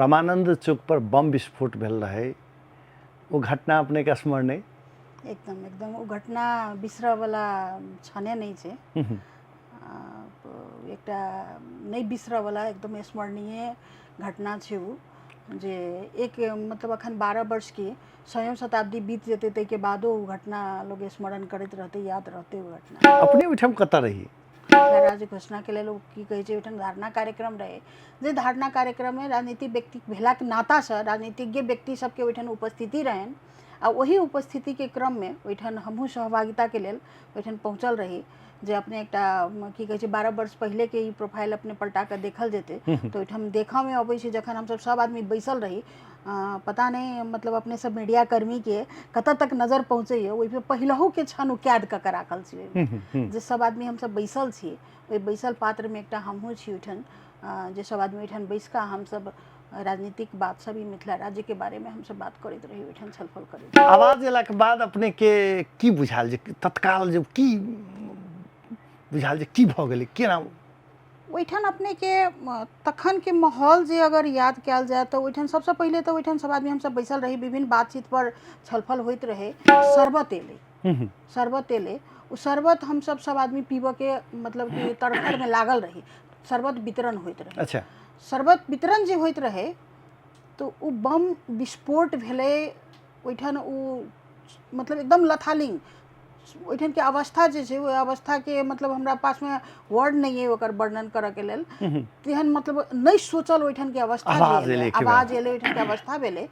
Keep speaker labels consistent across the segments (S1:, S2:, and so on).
S1: रामानंद चौक पर बम विस्फोट भेल रहे वो घटना अपने के स्मरण है?
S2: एकदम एकदम वो घटना बिसरा वाला छने नहीं छे। एकटा नहीं बिसरा वाला एकदम स्मरणीय घटना छे वो जे एक मतलब अखन 12 वर्ष के 100 शताब्दी बीत जेते तै के बादो वो घटना लोग स्मरण करते रहते, याद रहते वो घटना।
S1: अपने ओहिठाम कतऽ रही?
S2: राज्य घोषणा के लेल की कहे छै ओहिठाम धारणा कार्यक्रम रहे, जे धारणा कार्यक्रम में राजनीतिक व्यक्ति भेला के नाता से राजनीतिज्ञ व्यक्ति सबके ओहिठाम उपस्थिति रहन आ वही उपस्थिति के क्रम में ओहिठाम हमहूँ सहभागिता के लेल ओहिठाम पहुँचल रही। जे अपने एकटा की कहे छै 12 वर्ष पहले के ई प्रोफाइल अपने पलटा के देखल जेते तो ओहिठाम देखा में अबै छै जखन हम सब आदमी बैसल रही, पता नहीं मतलब अपने सब मीडिया कर्मी के कत तक नजर पहुँचे ओहि पे पहिलहू के क्षण कैद कऽ के राखल छै। जे सब आदमी हम सब बैसल छी ओहि बैसल पात्र में एकटा हमहूँ छी ओहिठाम, जे सब आदमी ओहिठाम बैस कऽ हम सब राजनीतिक बात सब ई मिथिला राज्य के बारे में हम सब बात करैत रही, ओहिठाम छलफल करैत रही।
S1: आवाज एला के बाद अपने के की बुझाल जे तत्काल जे की बुझाल जे की भऽ गेलै केना?
S2: ओहिठाम अपने के तखन के माहौल जे अगर याद कयल जाए तो ओहिठाम सबसे पहले तो ओहिठाम सब आदमी हम सब बैसल रही, विभिन्न बातचीत पर छलफल होइत रहे। शरबत एले, शरबत एले, उ शरबत हम सब आदमी पीबऽ के मतलब कि तड़खर में लागल रही, शरबत वितरण होइत रहे।
S1: अच्छा,
S2: शरबत वितरण जे होइत रहे तो उ बम विस्फोट भेले ओहिठाम उ मतलब एकदम लथालिंग ओहिठाम के अवस्था जे छै, ओहि अवस्था के मतलब हमरा पास में वर्ड नहीं है ओकर वर्णन करऽ के लेल। तेहन मतलब नहीं सोचल ओहिठाम के अवस्था
S1: आवाज
S2: जे
S1: एलै
S2: आवाज एले ओहिठाम के अवस्था भेले।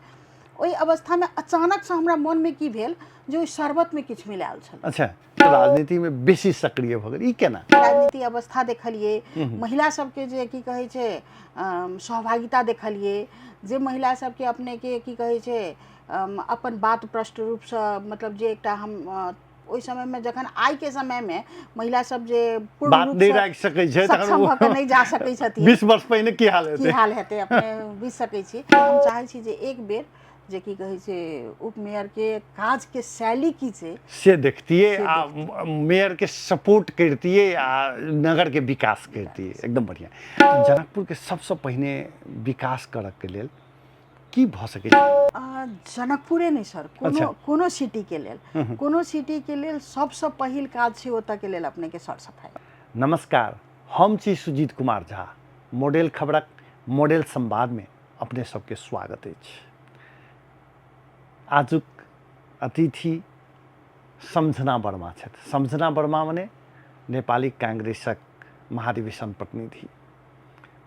S2: ओहि अवस्था में अचानक से हमरा मन में की भेल जे ओहि शरबत में किछु मिलायल छल।
S1: अच्छा, राजनीति में बेसी सक्रिय भऽ गेल ई केना?
S2: राजनीति अवस्था देखलिए, महिला सबके जे की कहे छै सहभागिता देखलिए, जे महिला सबके अपने के की कहे छै अपन बात प्रष्ट रूप से मतलब जे एकटा हम ओहि समय में जखन आइ के समय में महिला सब जे पूर्ण
S1: बात
S2: रूप
S1: नहीं
S2: से
S1: राखि सकै छै
S2: सक्षम भऽ के नहीं जा सकै छथिन।
S1: 20 वर्ष पहिने की हाल
S2: की
S1: हेतै?
S2: हाल हेतै अपने बुझि सकै छी। हम चाहै छी जे एक बेर जे की कहे छै उप मेयर के काज के शैली की छै
S1: से देखतिए आ मेयर के सपोर्ट करतिए आ नगर के विकास करतिए, एकदम बढ़िया। जनकपुर के सबसे पहिने विकास करऽ के लेल की भऽ सकै छै?
S2: जनकपुरे नहीं सर, कोनो सिटी के लेल, कोनो सिटी के लेल सबसे पहिल काज छै ओतऽ के लेल अपने के सर सफाई।
S1: नमस्कार, हम छी सुजीत कुमार झा। मॉडल खबरक मॉडल संवाद में अपने सबके स्वागत अछि। आजुक अतिथि समझना वर्मा छथि। समझना वर्मा मने नेपाली कांग्रेसक महाधिवेशन प्रतिनिधि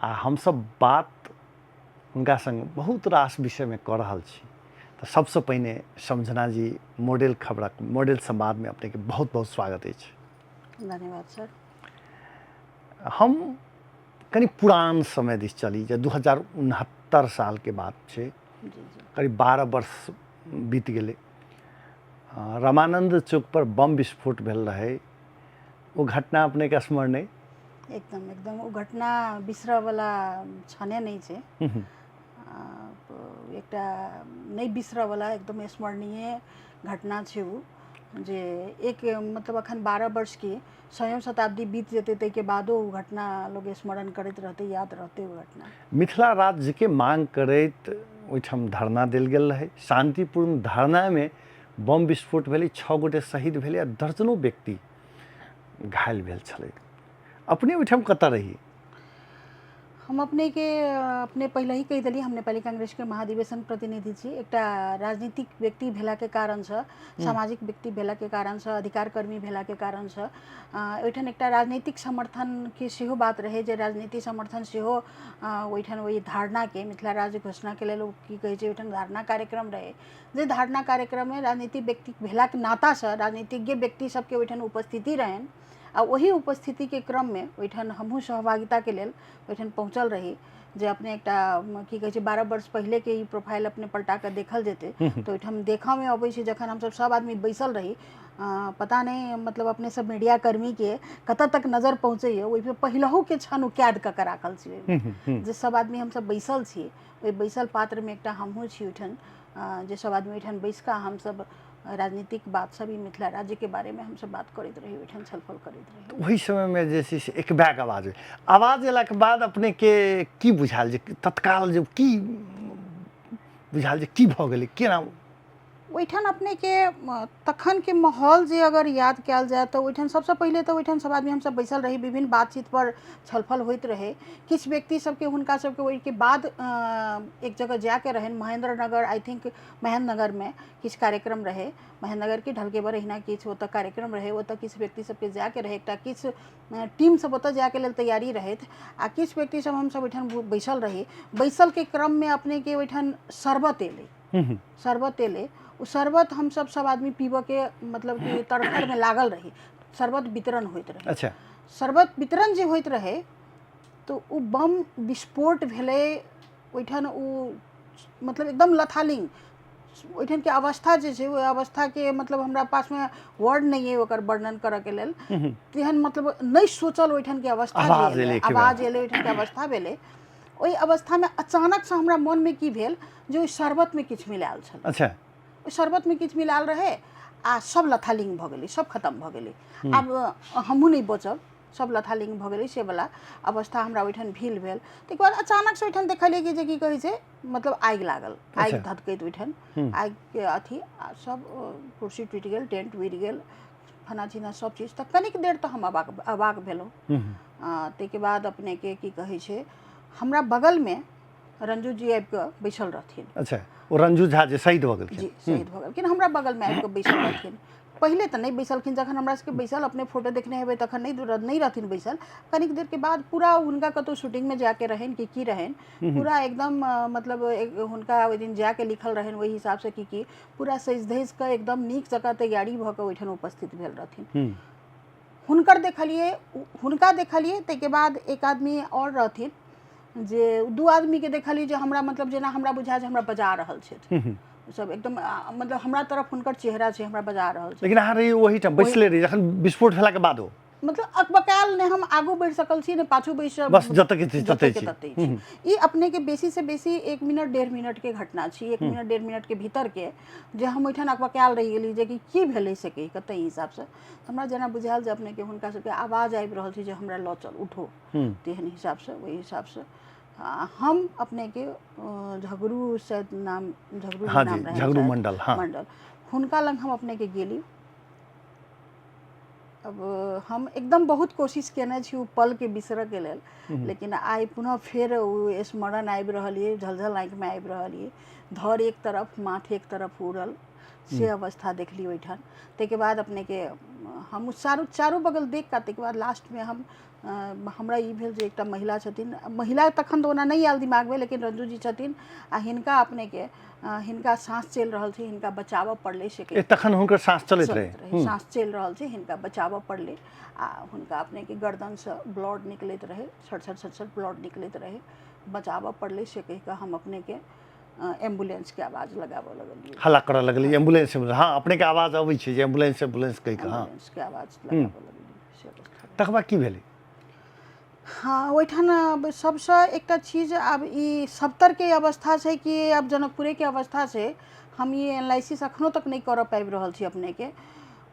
S1: आ हम सब बात हुनका संग बहुत रास विषय में कऽ रहल छी। तो सबसे पहिने समझना जी मॉडल खबरक मॉडल संवाद में अपने के बहुत बहुत स्वागत अछि।
S2: धन्यवाद सर।
S1: हम कनी पुरान समय दिस चली जे 2069 साल के बात छै, करीब 12 वर्ष बीत गेले। रामानंद चौक पर बम विस्फोट भेल रहे वो घटना अपने के स्मरण है?
S2: एकदम एकदम वो घटना बिसरा वाला छने नहीं छे। एकटा नहीं बिसरा वाला एकदम स्मरणीय घटना छे वो जे एक मतलब अखन 12 वर्ष के 100 शताब्दी बीत जेते तै के बादो वो घटना लोग स्मरण करते रहते, याद रहते वो घटना।
S1: मिथिला राज्य के मांग करैत ओहिठाम धरना देल गेल रहे। शांतिपूर्ण धरना में बम विस्फोट भेलै, 6 गोटे शहीद भेलै आ दर्जनों व्यक्ति घायल भेल छलै। अपने ओहिठाम कतऽ रही?
S2: हम अपने के अपने पहले ही कही देली हम नेपाली कांग्रेस के महाधिवेशन प्रतिनिधि छी। एकटा राजनीतिक व्यक्ति भेला के कारण से, सामाजिक व्यक्ति भेला के कारण से, अधिकार कर्मी भेला के कारण से ओहिठाम एकटा राजनीतिक समर्थन के सेहो बात रहे जे राजनीतिक समर्थन सेहो ओहिठाम ओहि धारणा के मिथिला राज्य घोषणा के लेल की कहे छै ओहिठाम धारणा कार्यक्रम रहे, जे धारणा कार्यक्रम में राजनीतिक व्यक्ति भेला के नाता से राजनीतिज्ञ व्यक्ति सबके ओहिठाम उपस्थिति रहन आ वही उपस्थिति के क्रम में ओहिठाम हमहूँ सहभागिता के लेल ओहिठाम पहुँचल रही। जे अपने एकटा की कहे छै 12 वर्ष पहले के ई प्रोफाइल अपने पलटा के देखल जेते तो ओहिठाम देखा में अबै छै जखन हम सब आदमी बैसल रही, पता नहीं मतलब अपने सब मीडिया कर्मी के कत तक नजर पहुँचे ओहि पे पहिलहू के क्षण कैद कऽ के राखल छै। जे सब आदमी हम सब बैसल छी ओहि बैसल पात्र में एकटा हमहूँ छी ओहिठाम, जे सब आदमी ओहिठाम बैस कऽ हम सब राजनीतिक बात सब ई मिथिला राज्य के बारे में हम सब बात करैत रही, ओहिठाम छलफल करैत रही।
S1: वही समय में जे छै से एक बैग आवाज आवाज अयलाके बाद अपने के की बुझायल जे तत्काल जे की बुझायल जे की भऽ गेलै केना
S2: ओहिठाम अपने के तखन के माहौल जे अगर याद कयल जाए तो ओहिठाम सबसे पहले तो ओहिठाम सब आदमी हम सब बैसल रही, विभिन्न बातचीत पर छलफल होइत रहे। किछ व्यक्ति सबके हुनका सबके ओहि के बाद एक जगह जाके रहन महेंद्र नगर, आई थिंक महेंद्र नगर में किछ कार्यक्रम रहे, महेंद्र नगर के ढलकेबर अहिना किछ ओतऽ कार्यक्रम रहे, ओतऽ किछ व्यक्ति सबके जाके रहे, एकटा किछ टीम सब ओतऽ जाके लेल तैयारी रहैत आ किछ व्यक्ति सब हम सब ओहिठाम बैसल रही। बैसल के क्रम में अपने के ओहिठाम शरबत एलै, शरबत एलै। उ शरबत हम सब आदमी पीबऽ के मतलब कि तड़फड़ में लागल रही, शरबत वितरण होइत रहे।
S1: अच्छा
S2: शरबत वितरण जे होइत रहे तो उ बम विस्फोट भेलै ओहिठाम, उ मतलब एकदम लथालिंग ओहिठाम के अवस्था जे छै, ओ अवस्था के मतलब हमरा पास में वर्ड नहीं है ओकर वर्णन करऽ के लेल। तेहन मतलब नहीं सोचल ओहिठाम के अवस्था
S1: आवाज
S2: भेलै,
S1: एलै
S2: आवाज एलै, ओहिठाम के अवस्था भेलै। ओहि अवस्था में अचानक से हमरा मन में की भेल जे ओहि शरबत में किछ मिलायल छल।
S1: अच्छा
S2: शरबत में किछ मिलाल रहे आ सब लथालिंग भऽ गेलै, सब खत्म भऽ गेलै। आब हमहूँ नहीं बचब, सब लथालिंग भऽ गेलै, से वाला अवस्था हमरा ओहिठाम भील भेल। ताहिके बाद अचानक से ओहिठाम देखलियै कि जे की कहै छै मतलब आगि लागल, आगि धधकैत ओहिठाम, आगि के अथी सब कुर्सी टूटि गेल, टेंट उड़ि गेल, फना चिना सब चीज। तऽ कनिक देर तऽ हम अवाक भेलहुँ। ताहिके बाद अपने के की कहै छै हमरा बगल में रंजू जी आबि कऽ बैसल रहथिन।
S1: अच्छा ओ रंजू झा जे शहीद भऽ गेलखिन,
S2: जी शहीद भऽ गेलखिन, हमरा बगल में आबि कऽ बैसल रहथिन। पहिले तऽ नहीं बैसलखिन, जखन हमरा सबके बैसल अपने फोटो देखने हेबै तखन नहीं रहथिन बैसल। कनिक देर के बाद पूरा हुनका कतौ शूटिंग में जाके रहन कि रहन, पूरा एकदम मतलब हुनका ओहि दिन जाके लिखल रहन ओहि हिसाब से कि पूरा सजि धजि कऽ एकदम नीक जकाँ तैयारी भऽ कऽ ओहिठाम उपस्थित भेल रहथिन। हुनका देखलियै। ताहिके बाद एक आदमी और रहथिन जे दू आदमी के देखलियै जे हमरा मतलब जेना हमरा बुझाय जे हमरा बजा रहल छथि, सब एकदम मतलब हमरा तरफ हुनकर चेहरा छै, हमरा बजा रहल छै।
S1: लेकिन अहाँ रही वही ठाम बैसले रही जखन विस्फोट भेला के बादो
S2: मतलब अकबकायल ने हम आगू बढ़ि सकल छी ने पाछू बैस,
S1: बस जतऽ के ततै छी।
S2: ई अपने के बेसी से बेसी 1 मिनट 1.5 मिनट के घटना छी, 1 मिनट 1.5 मिनट के भीतर के जे हम ओहिठाम अकबकायल रहि गेली जे कि की भेलै से कहि कतै हिसाब से हमरा जेना बुझायल जे अपने के हुनका सबके आवाज आबि रहल छै जे हमरा लऽ चल उठो, तेहन हिसाब से ओहि हिसाब से हम अपने के झगड़ू शायद नाम, झगड़ू
S1: हाँ
S2: नाम
S1: जी,
S2: रहे
S1: झगड़ू मंडल, हाँ
S2: मंडल, हुनका लग हम अपने के गेली। अब हम एकदम बहुत कोशिश केने छी ओ पल के बिसरऽ के लेल, लेकिन आइ पुनः फेर ओ स्मरण आबि रहल है, झलझल आँखि में आबि रहल है, धर एक तरफ माथ एक तरफ उड़ल से अवस्था देखली ओहिठाम। ताहिके बाद अपने के हम चारू बगल देख कऽ ताहिके बाद लास्ट में हमरा ई भेल जे एकटा महिला छथिन, महिला तखन तऽ ओना नहीं आयल दिमाग में, लेकिन रंजू जी छथिन आ हिनका अपने के हिनका सांस चलि रहल छै, हिनका बचाबऽ पड़लै से
S1: तखन हुनकर सांस चलैत रहे,
S2: सांस चलि रहल छै, हिनका बचाबऽ पड़लै आ हुनका अपने के गर्दन से ब्लड निकलैत रहे, छट ब्लड निकलैत रहे, बचाबऽ पड़लै से कहि कऽ हम अपने के एम्बुलेंस के आवाज लगाबऽ लगलियै,
S1: हल्ला करऽ लगलियै एम्बुलेंस। हाँ अपने के आवाज अबै छै जे एम्बुलेंस कहि कऽ, हाँ
S2: एम्बुलेंस के आवाज लगाबऽ लगलियै से अवस्था।
S1: तकर बाद की भेलै?
S2: हाँ ओहिठाम सबसे एकटा चीज अब ई सबतर के अवस्था छै कि अब जनकपुरे के अवस्था छै, हम ये एनालिसिस अखनो तक नहीं करऽ पाबि रहल छी अपने के।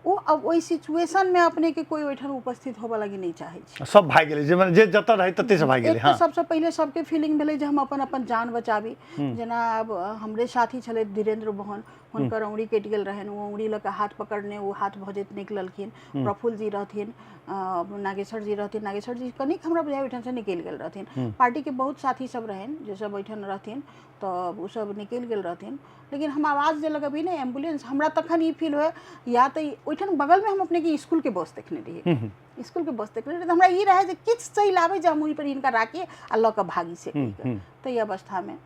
S2: ओ अब ओहि सिचुएशन में अपने के कोई ओहिठाम उपस्थित होबऽ लगी नहीं चाहे छी,
S1: सब भाग गेलै जे जतऽ रहै तते से भाग गेलै।
S2: हाँ सबसे पहले सबके फीलिंग भेलै जे हम अपन जान बचाबी। जेना अब हमरे साथी छलै धीरेन्द्र मोहन, हुनकर औंगरी कटि गेल रहनि, ओ औंगरी लऽ कऽ हाथ पकड़ने ओ हाथ भजैत निकललखिन। प्रफुल्ल जी रहथिन, नागेश्वर जी रहथिन, नागेश्वर जी कनिक हमरा बुझाय ओहिठाम से निकलि गेल रहथिन। पार्टी के बहुत साथी सब रहन जे सब ओहिठाम रहथिन, तऽ ओ सब निकलि गेल रहथिन। लेकिन हम आवाज जे लगबी ने एम्बुलेंस, हमरा तखन ई फील हुए या तऽ ओहिठाम बगल में हम अपने के स्कूल के बस देखने रहिए, स्कूल के बस देखने रहिए, तऽ हमरा ई रहे जे किछु चलि आबै जे हम ओहि पर हिनका राखी आ लऽ कऽ भागी से तऽ ई अवस्था में।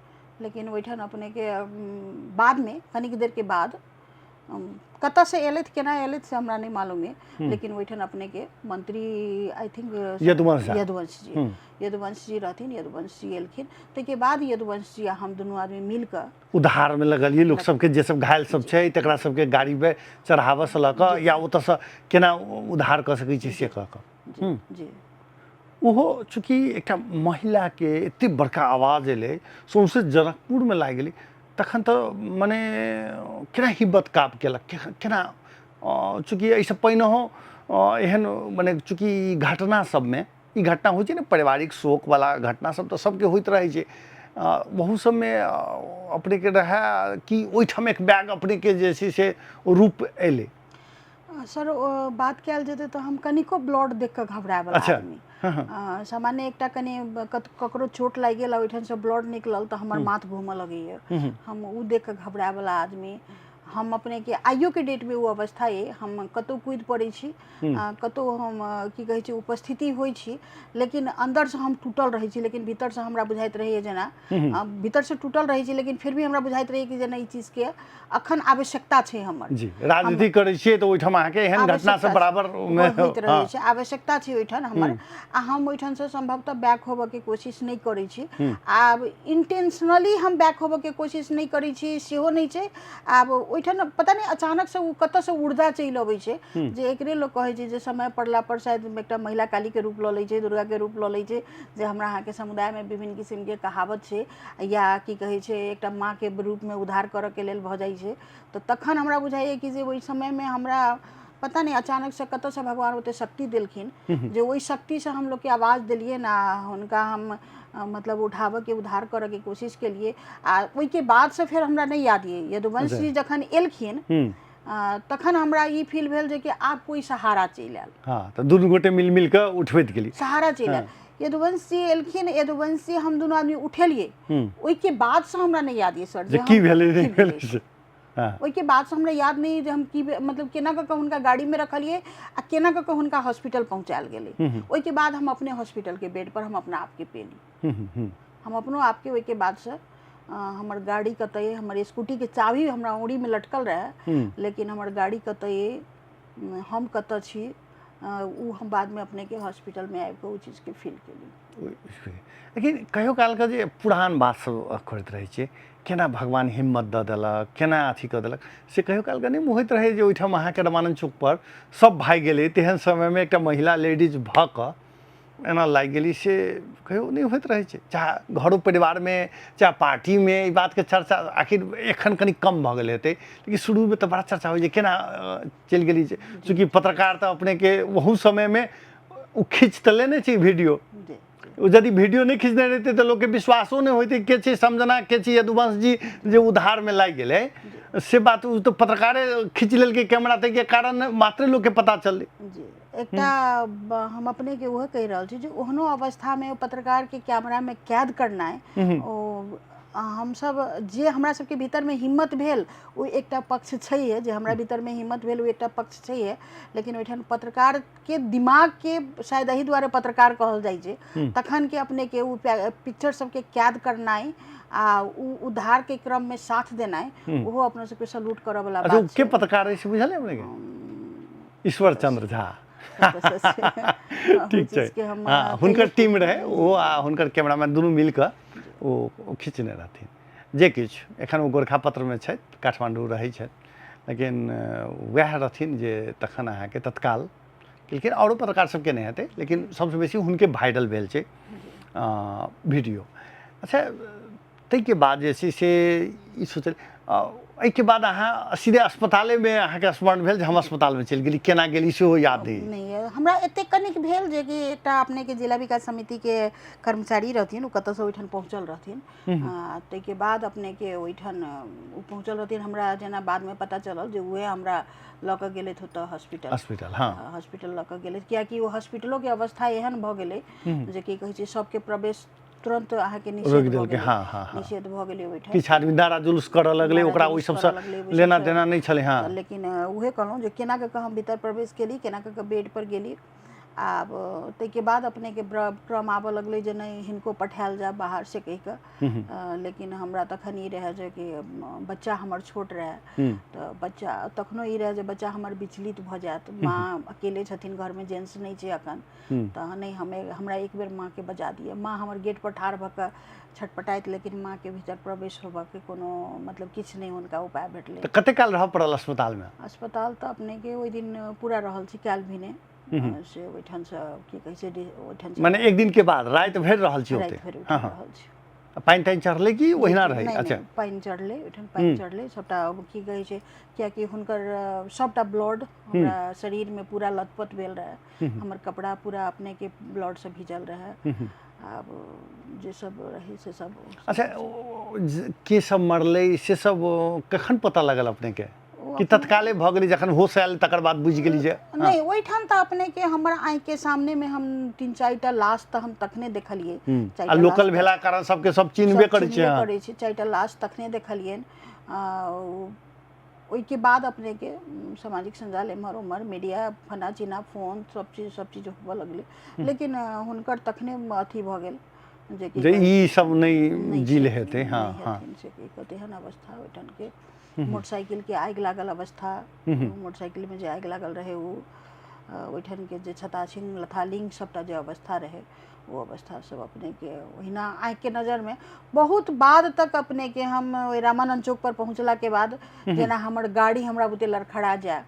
S2: लेकिन ओहिठाम अपने के बाद में कनिक देर के बाद कतऽ से एलथि केना एलथि से हमरा नहीं मालूम है, लेकिन ओहिठाम अपने के मंत्री आई थिंक यदुवंश जी रहथिन, यदुवंश जी एलखिन। ताहिके बाद यदुवंश जी आ हम दुनू आदमी मिल कऽ
S1: उद्धार में लगलियै लोक सबके, जे सब घायल सब छै तकरा सबके गाड़ी पे चढ़ाबऽ से लऽ कऽ या ओतऽ से केना उद्धार कऽ सकै छी से कऽ कऽ।
S2: जी
S1: ओहो चूँकि एकटा महिला के एते बड़का आवाज एलै सौंसे जनकपुर में लागि गेलै, तखन तो मने केना हिम्मत काब केलक केना चूँकि एहिसँ पहिनहो एहन मने चूँकि घटना सबमे ई घटना होइ छै ने पारिवारिक शोक वाला घटना सब तो सबके होइत रहै छै बहुत सबमे अपने के रहे कि ओहिठाम एक बैग अपने के जे छै से रूप एले
S2: सर बात कयल जेतै तऽ हम कनिको ब्लड देख कऽ घबराए वाला
S1: अच्छा।
S2: आदमी सामान्य एकटा कनि ककरो चोट लागि गेल ओहिठाम से ब्लड निकलल तऽ हमर माथ घूमऽ लगैए हम उ देख कऽ घबराए वाला आदमी हम अपने के आइयो के डेट में वो अवस्था है हम कतौ कूद पड़े छी कतौ हम की कहे छी उपस्थिति होई छी लेकिन अंदर से हम टूटल रहे छी लेकिन भीतर से हमरा बुझाइत रहे जेना भीतर से टूटल रहे छी लेकिन फिर भी हमरा बुझाइत रहे कि जेना ई चीज के अखन आवश्यकता छै हमर
S1: जी राजनीति करै छियै तऽ ओहिठाम अहाँके एहन घटना से बराबर में
S2: होइत रहे छै आवश्यकता छै ओहिठाम हमर आ हम ओहिठाम से संभवतः बैक होबऽ के कोशिश नहीं करै छी आब इंटेंशनली हम बैक होबऽ के कोशिश नहीं करै छी सेहो नहीं छै आब ओहिठाम पता नहीं अचानक से कतऽ से ऊर्जा चलि अबै छै जे एकरे लोग कहै छै जे समय पड़ला पर शायद एकटा महिला काली के रूप लऽ लै छै दुर्गा के रूप लऽ लै छै जे हमरा अहाँके समुदाय में विभिन्न किस्म के कहावत छै या की कहै छै एकटा माँ के रूप में उद्धार करऽ के लेल भऽ जाइ छै तो तखन हमरा बुझाइए कि जे ओहि समय में हमरा पता नहीं अचानक से कतऽ से भगवान ओते शक्ति देलखिन जे ओहि शक्ति से हम लोग के आवाज दिलिए ना हुनका हम मतलब उठाबऽ के उद्धार करऽ के कोशिश केलिए आ ओहि के बाद से फिर हमरा नहीं याद ये यदुवंश जी जखन एलखिन तखन हमरा ई फील भेल जे कि आब कोई सहारा चलि आयल
S1: हाँ तो दुनू गोटे मिल मिल के उठबैत गेली
S2: सहारा चलि आयल यदुवंश जी एलखिन यदुवंश जी हम दुनू आदमी उठेलिए ओहि के बाद से हमरा नहीं याद ये सर
S1: जे की भेलै नहीं भेलै से
S2: ओहि के बाद से हमरा याद नहीं जे हम की मतलब केना कऽ हुनका गाड़ी में रखलिए आ केना कऽ हुनका हॉस्पिटल पहुंचायल गेलै ओहि के बाद हम अपने हॉस्पिटल के बेड पर हम अपना आप के पेली हम अपनो आप के ओहि के बाद से हमर गाड़ी कतए हमर स्कूटी के चाबी हमरा ओड़ी में लटकल रहे लेकिन हमर गाड़ी कतए हम कतऽ छी उ हम बाद में अपने के हॉस्पिटल में आबि कऽ ओ चीज के फील केली
S1: लेकिन कहियो काल के जे पुरान बात सब करैत रहै छै केना भगवान हिम्मत दऽ देलक केना अथी कऽ देलक से कहियो काल के नहीं मोहैत रहे जे ओहिठाम अहाँके रामानंद चौक पर सब भागि गेलै तेहन समय में एकटा महिला लेडीज भऽ कऽ एना लागि गेली से कहियो नहीं होइत रहे छै चाहे घरो परिवार में चाहे पार्टी में ई बात के चर्चा आखिर एखन कनी कम भऽ गेल हेतै लेकिन शुरू में तो बड़ा चर्चा होइ जे केना चलि गेली चूँकि पत्रकार तो अपने के वहू समय में उ खींच तऽ लेने छै वीडियो यदि वीडियो नहीं खींचने रहते तो लोग के विश्वासो नहीं होते के छै समझना के छै यदुवंश जी जे उधार में लागि गेलै से बात उ तो पत्रकारे खींच लेलकै कैमरा तै के कारण मात्र लोग के पता चललै
S2: एकटा हम अपने के वह कहि रहल छी जे ओहनो अवस्था में पत्रकार के कैमरा में कैद करनाइ हम सब जे हमरा सबके भीतर में हिम्मत भेल ओ एकटा पक्ष छैहे जे हमरा भीतर में हिम्मत भेल ओ एकटा पक्ष छैहे लेकिन ओहिठाम पत्रकार के दिमाग के शायद एही दुआरे पत्रकार कहल जाइ छै तखन के अपने के उ पिक्चर सबके कैद करनाइ आ उ उद्धार के क्रम में साथ देनाइ ओहो अपने सबके सल्यूट करऽ वाला बात छै
S1: के पत्रकार है से बुझल है अपने के ईश्वर चंद्र झा ठीक छै हाँ हुनकर टीम रहे वो हुनकर कैमरामैन दुनू मिल कऽ ओ खींचने रहथिन जे किछु एखन ओ गोरखापत्र में छथि काठमांडू रहै छथि लेकिन वएह रहथिन जे तखन अहाँके तत्काल लेकिन औरो पत्रकार सबके नहीं हेतै लेकिन सबसे बेसी हुनके वायरल भेल छै वीडियो अच्छा तै के बाद जे छै से ई सोचल एहि के बाद अहाँ सीधे अस्पताले में अहाँके स्मरण भेल जे हम अस्पताल में चलि गेली केना गेली सेहो याद
S2: नहीं हमरा एते कनिक भेल जे कि एकटा अपने के जिला विकास समिति के कर्मचारी रहथिन ओ कतऽ से ओहिठाम पहुँचल रहथिन तै के बाद अपने के ओहिठाम ओ पहुँचल रहथिन हमरा जेना बाद में पता चलल जे उहे हमरा लऽ कऽ गेलथि ओतऽ हॉस्पिटल हाँ हॉस्पिटल लऽ कऽ गेलथि कियाकि ओ हॉस्पिटलो के अवस्था एहन भऽ गेलै जे कि कहै छै सबके प्रवेश तुरंत अहाँके निषेध भऽ गेलै निषेध भऽ गेलै ओहिठाम
S1: किछु आदमी नारा जुलूस करऽ लगलै ओकरा ओहि सबसँ लेना देना नहीं छलै हाँ
S2: लेकिन उहे कहलहुँ जे केना कऽ हम भीतर प्रवेश केली केना कऽ बेड पर गेली आब तै के बाद अपने के क्रम आबऽ लगलै जे नहीं हिनको पठायल जा बाहर से कहि कऽ लेकिन हमरा तखन ई रहै जे कि बच्चा हमर छोट रहै तऽ बच्चा तखनो ई रहै जे बच्चा हमर विचलित भऽ जायत माँ अकेले छथिन घर में जेंट्स नहीं छै अखन तऽ नहीं हमरा एक बेर माँ के बजा दिअ माँ हमर गेट पर ठाढ़ भऽ कऽ छटपटाइत लेकिन माँ के भीतर प्रवेश होबऽ के कोनो मतलब किछु नहीं हुनका उपाय भेटलै
S1: तऽ कते काल रहऽ पड़ल अस्पताल में
S2: अस्पताल तऽ अपने के ओहि दिन पूरा रहल छी काल्हि भिने से ओहिठाम से की कहै छै ओहिठाम
S1: माने एक दिन के बाद रात भरि रहल छी ओते
S2: रहल छी
S1: पानि तानि चढ़ले कि ओहिना रहै?
S2: नहीं,
S1: अच्छा,
S2: नहीं, पानि चढ़ले, ओहिठाम पानि चढ़ले, सबटा की कहै छै, कियाकि हुनकर सबटा ब्लड हमरा शरीर में पूरा लथपथ भेल रहे, हमर कपड़ा पूरा अपने के ब्लड से भिजल रहे, अब जे सब रहे से सब।
S1: अच्छा, के सब मरलै से सब कखन पता लगल अपने के, कि तत्काले भऽ गेलै जखन होश आयल तकर बाद बुझि गेली जे?
S2: नहीं, ओहिठाम तऽ अपने के हमर आँखि के सामने में हम 3-4 टा लाश तऽ हम तखने देखलियै।
S1: आ लोकल भेला कारण सबके सब चिन्हबे करै छै।
S2: करै छै, 4 टा लाश तखने देखलियन। ओहिके बाद अपने के सामाजिक संजाल एम्हर उम्हर मीडिया फना चिना फोन सब चीज होबऽ लगलै, लेकिन हुनकर तखने अथी भऽ गेल जे कि
S1: ई सब नहीं जिल हेतै। हाँ,
S2: से तेहन अवस्था ओहिठाम के मोटरसाइकिल के आगि लागल अवस्था, मोटरसाइकिल में जे आगि लागल रहे वो ओहिठाम के जे छताछिन लथालिंग सबटा जे अवस्था रहे वो अवस्था सब अपने के ओहिना आँखि के नज़र में बहुत बाद तक अपने के हम रामानंद चौक पर पहुँचला के बाद जेना हमर गाड़ी हमरा बुते लड़खड़ा जाए,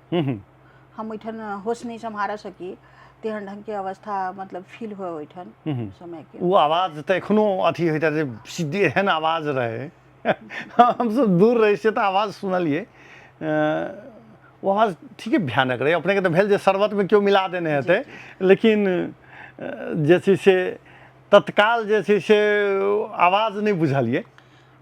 S2: हम ओहिठाम होश नहीं सम्हारा सकी, तेहन ढंग के अवस्था मतलब फील हो ओहिठाम समय के।
S1: वो आवाज तो एखनो अथी होता है, सीधे एहन आवाज रहे। हम सब दूर रहे से तो आवाज सुनलिए, वो आवाज ठीक है भयानक रहे। अपने के तो भेल जे शरबत में क्यों मिला देने हेते, लेकिन जैसे से तत्काल जैसे से आवाज नहीं बुझलिए,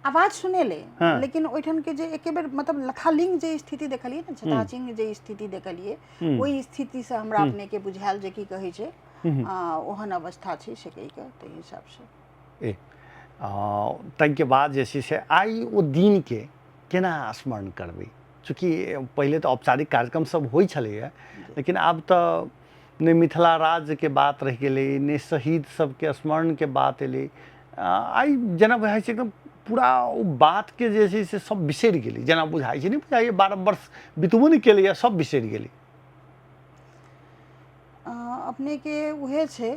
S2: आवाज सुने ले। लेकिन ओहिठाम के जे एके बेर मतलब लथालिंग जे स्थिति देखलिए ना, छताछिंग जे स्थिति देखलिए, वही स्थिति से हमरा अपने के बुझायल जे की कहै छै ओहन अवस्था छै से कहि के ते हिसाब से।
S1: ताहिके बाद जे छै से आइ ओ दिन के केना स्मरण करबै? चूँकि पहले तो औपचारिक कार्यक्रम सब होइ छलैए, लेकिन आब तो ने मिथिला राज्य के बात रह गए, ने शहीद सबके स्मरण के बात एलै। आई जेना बुझाइ छै एकदम पूरा ओ बात के जे छै से सब बिसरि गेली, जेना बुझाइ छै, नहीं बुझाइए 12 वर्ष बितबो नहीं केलैए, सब बिसरि गेली।
S2: अपने के उहे छै,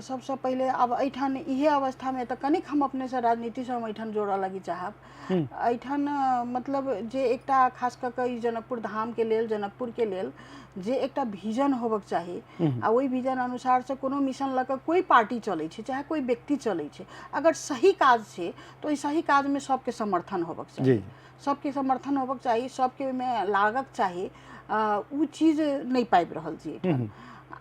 S2: सबसे पहले अब एठान इहे अवस्था में तो कनिक हम अपने से राजनीति से हम एठान जोड़ऽ लगी चाहब। एठान मतलब जे एकटा खास कऽ के ई जनकपुर धाम के लेल, जनकपुर के लेल जे एकटा विजन होबक चाही, आ ओहि विजन अनुसार से कोनो मिशन लऽ कऽ कोई पार्टी चलै छै चाहे कोई व्यक्ति चलै छै, अगर सही काज छै तो ई सही काज में सबके समर्थन होबक चाही, सबके समर्थन होबक चाही, सबके में लागक चाही। उ चीज नहीं पाबि रहल छी एठान।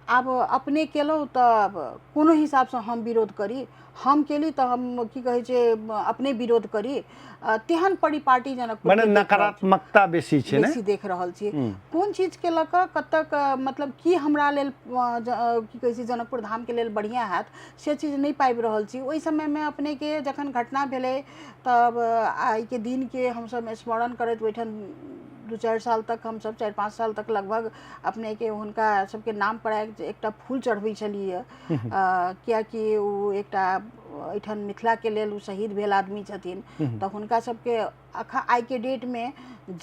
S2: अब अपने केलहुँ तऽ कोनो हिसाब से हम विरोध करी, हम केली तऽ हम की कहै छै अपने विरोध करी, तेहन परिपाटी जनकपुर
S1: माने नकारात्मकता बेसी छै ने,
S2: बेसी देख रहल छी। कोन चीज के लऽ कऽ कतक मतलब की हमरा लेल की कहै छै जनकपुर धाम के लेल बढ़िया हैत से चीज नहीं पाबि रहल छी। ओहि समय में अपने के जखन घटना भेलै तब आइ के दिन के हम सब स्मरण करैत ओहिठाम 2-4 साल तक हम सब 4-5 साल तक लगभग अपने के हुनका सबके नाम पर एकटा फूल चढ़बै छलिए, कियाकि ओ एकटा एठान मिथिला के लेल ओ शहीद भेल आदमी छथिन, तऽ हुनका सबके आइ के डेट में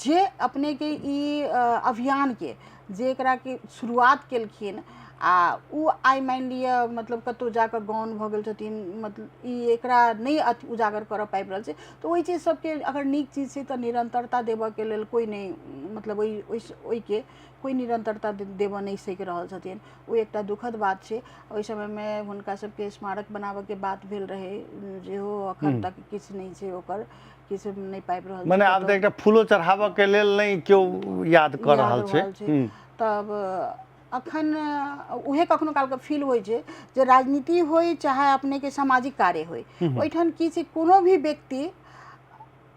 S2: जे अपने के ई अभियान के जे एकरा के शुरुआत केलखिन, आ उ आइ मान लिअ मतलब कतौ जाकर गौन भऽ गेल छथिन, मतलब ई एकरा नहीं उजागर करऽ पाबि रहल छै, तो ओहि चीज सबके अगर नीक चीज छै तऽ निरंतरता देबऽ के लेल कोई नहीं, मतलब ओहि के कोई निरंतरता देबऽ नहीं सकी रहल छथिन। ओ एकटा दुखद बात छै। ओहि समय में हुनका सबके स्मारक बनाबऽ के बात भेल रहे, जेहो अखन तक किछु नहीं छै, ओकर किछु नहीं पाबि रहल छै।
S1: माने आब तऽ एकटा फूलो चढ़ाबऽ के लेल नहीं केओ याद कऽ रहल छै।
S2: तब अखन उहे कखनो काल के फील होइ छै जे राजनीति होय चाहे अपने के सामाजिक कार्य होय, ओहिठाम की छै कोनो भी व्यक्ति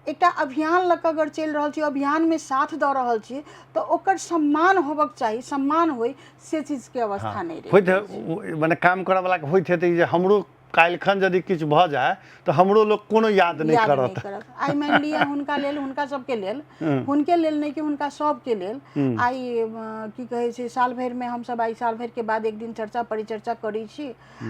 S2: एकटा अभियान लऽ कऽ अगर चलि रहल छी, अभियान में साथ दऽ रहल छी, तो ओकर सम्मान होबक चाही, सम्मान होय से चीज के अवस्था नहीं रहे।
S1: माने काम करऽ वाला के होइत हेतै जे हमरो काल्हिखन यदि किछु भऽ जाए तऽ हमरो लोग कोनो याद नहीं करत।
S2: आइ मान लिअ हुनका लेल, हुनका सबके लेल, हुनके लेल नहीं कि हुनका सबके लेल आइ की कहै छै साल भरि में हम सब आइ साल भरि के बाद एक दिन चर्चा परिचर्चा करै छी,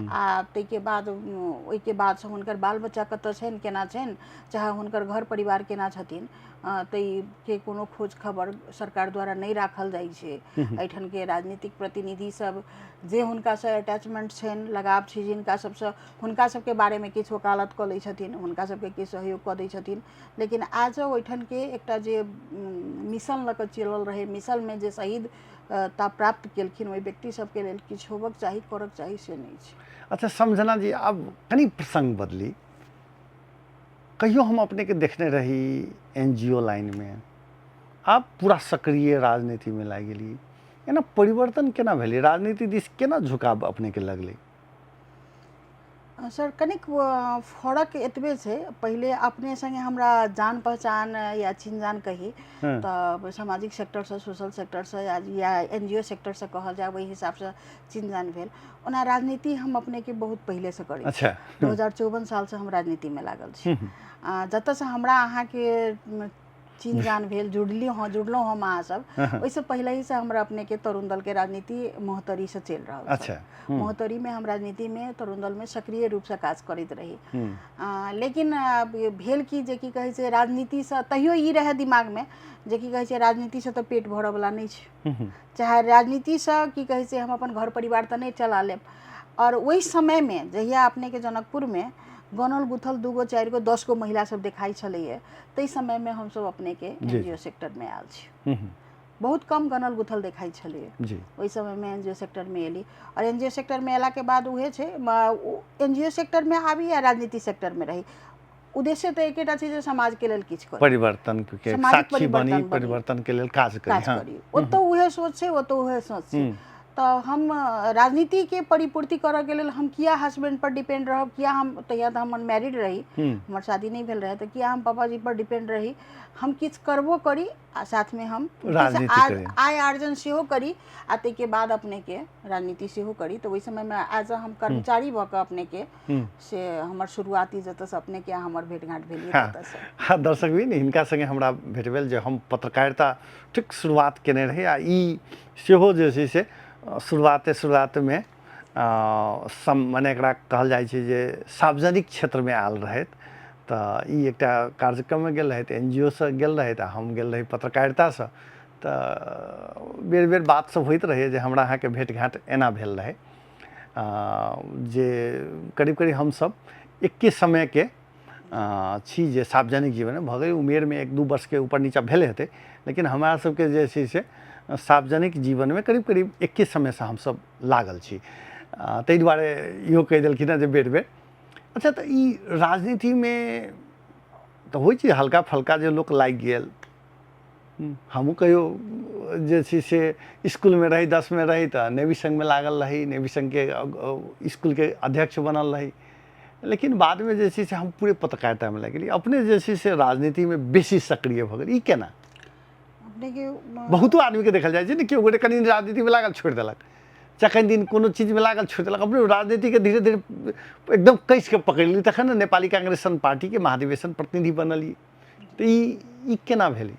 S2: आ ताहिके बाद ओहिके बाद से हुनकर बाल बच्चा कतऽ छनि, केना छनि, चाहे हुनकर घर परिवार केना छथिन, ताहि के कोनो खोज खबर सरकार द्वारा नहीं राखल जाइ छै। एहिठाम के राजनीतिक प्रतिनिधि सब जे हुनका से अटैचमेंट छनि, लगाव छै जिनका सबसे, हुनका सबके बारे में किछु वकालत कऽ लै छथिन, हुनका सबके किछु सहयोग कऽ दै छथिन, लेकिन आज ओहिठाम के एकटा जे मिशन लऽ कऽ चलल रहे, मिशन में जे शहीद ता प्राप्त केलखिन ओहि व्यक्ति सबके लेल किछु होबक चाही, करक चाही, से नहीं छै।
S1: अच्छा समझना जी, अब कनी प्रसंग बदली, कहियो हम अपने के देखने रही एनजीओ लाइन में, आप पूरा सक्रिय राजनीति में लागि गेली, एना परिवर्तन केना भेलै, राजनीति दिस केना झुकाव अपने के लगलै?
S2: सर कनिक फरक एतबे छै, पहिले अपने संगे हमरा जान पहचान या चिन्हजान कही
S1: हाँ।
S2: तऽ सामाजिक सेक्टर से, सोशल सेक्टर से या एनजीओ सेक्टर से कहल जाए, वही हिसाब से चिन्हजान भेल। ओना राजनीति हम अपने के बहुत पहिले से करी।
S1: अच्छा।
S2: 2054 साल से हम राजनीति में लागल छी। जतऽ से हमरा अहाँ के चिन्हजान भेल, जुड़लहुँ हम अहाँ सब, ओहिसँ पहले ही से हमरा अपने के तरुण दल के राजनीति मोहतरी से चल रहा।
S1: अच्छा।
S2: मोहतरी में हम राजनीति में तरुण दल में सक्रिय रूप से काज करैत रही। लेकिन भेल की जे की कहै छै, राजनीति से तैयो ई रहे दिमाग में जे की कहै छै, राजनीति से तो पेट भरऽ वाला नहीं छै, चाहे राजनीति से की कहै छै हम अपन घर परिवार तो नहीं चला लेब। और वही समय में जहिया अपने के जनकपुर में गनल गुथल 2 गो 4 गो 10 गो महिला सब देखाई छलैए, तई समय में हम सब अपने के एनजीओ सेक्टर में आयल छी। बहुत कम गनल गुथल देखाई छलैए
S1: जी।
S2: वही समय में एनजीओ सेक्टर में एली, और एनजीओ सेक्टर में एला के बाद उहे छै, एनजीओ सेक्टर में आबी या राजनीति सेक्टर में रही, उद्देश्य तो एकेटा छै जे समाज के लेल किछ करी,
S1: परिवर्तन के साक्षी बनी, परिवर्तन के लेल काज करी।
S2: ओतो उहे सोच छै, ओतो उहे सोच छै। तो हम राजनीति के परिपूर्ति करऽ के लेल हम किया हस्बैंड पर डिपेंड रहब, किया हम तहिया तो हम अनमैरिड रही, हमर शादी नहीं भेल रहे, तो किया हम पापा जी पर डिपेंड रही, हम किछ करबो करी आ साथ में हम आय आर्जन सेहो करी, आ तै के बाद अपने के राजनीति सेहो करी। तो वही समय में एज हम कर्मचारी भ के अपने के से हमर शुरुआती जतऽ से अपने के हमर भेंटघाट भेलिए ततऽ से।
S1: हाँ, दर्शक भी हिनका संगे हमरा भेट भेल जे हम पत्रकारिता ठीक शुरुआत केने रही, आ ई सेहो जे छै से शुरुआत में मने एकरा कहल जाइ छै जे सार्वजनिक क्षेत्र में आयल रहैत, तऽ ई एकटा कार्यक्रम में गेल रहैत, एनजीओ से गेल रहैत, आ हम गेल रही पत्रकारिता से। तऽ बेर बेर बात सब होइत रहे जे हमरा अहाँ के भेंट घाट एना भेल रहे, जे करीब करीब हम सब एक्के समय के छी जे सार्वजनिक जीवन में भऽ गेल, उमेर में 1-2 वर्ष के ऊपर नीचा भेल हेतै, लेकिन हमरा सबके जे छै से सार्वजनिक जीवन में करीब करीब एक्के समय से हम सब लागल छी। ताहि दुआरे इहो कहि देलखिन जे बेर बेर। अच्छा, तो ई राजनीति में तो होइ छै हल्का फल्का जे लोक लागि गेल, हमहूँ कहियो जे छै से स्कूल में रही, 10 में रही तो नेवी संघ में लागल रही, नेवी संघ के स्कूल के अध्यक्ष बनल रही, लेकिन बाद में जे छै से हम पूरे पत्रकारिता में लागि गेली। अपने जे छै से राजनीति में बेसी सक्रिय भऽ गेल, ई केना? बहुतो आदमी के देखल जाए छै ने, केओ गोटे कनि राजनीति में लागल छोड़ि देलक, जखन दिन कोनो चीज में लागल छोड़ि देलक, अपने राजनीति के धीरे धीरे एकदम कस के पकड़ ली, तखन ने नेपाली कांग्रेसन पार्टी के महाधिवेशन प्रतिनिधि बनली। तो ई केना भेल?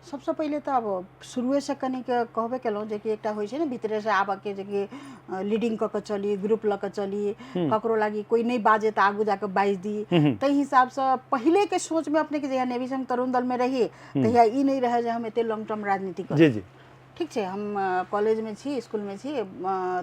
S2: सबसे पहले तो अब शुरुए से कनिक कहबे केलहुँ जे कि एकटा होइ छै ने भीतरे से आबऽ के, जे कि लीडिंग कऽ के चली, ग्रुप लऽ के चली, ककरो लागी कोई नहीं बाजे तो आगू जाके बाजि दी, तै हिसाब से पहले के सोच में अपने के जहिया नेवी संघ तरुण दल में रही तहिया ई नहीं रहे जे हम एते लॉन्ग टर्म राजनीति करी।
S1: जी।
S2: ठीक छै, हम कॉलेज में छी, स्कूल में छी,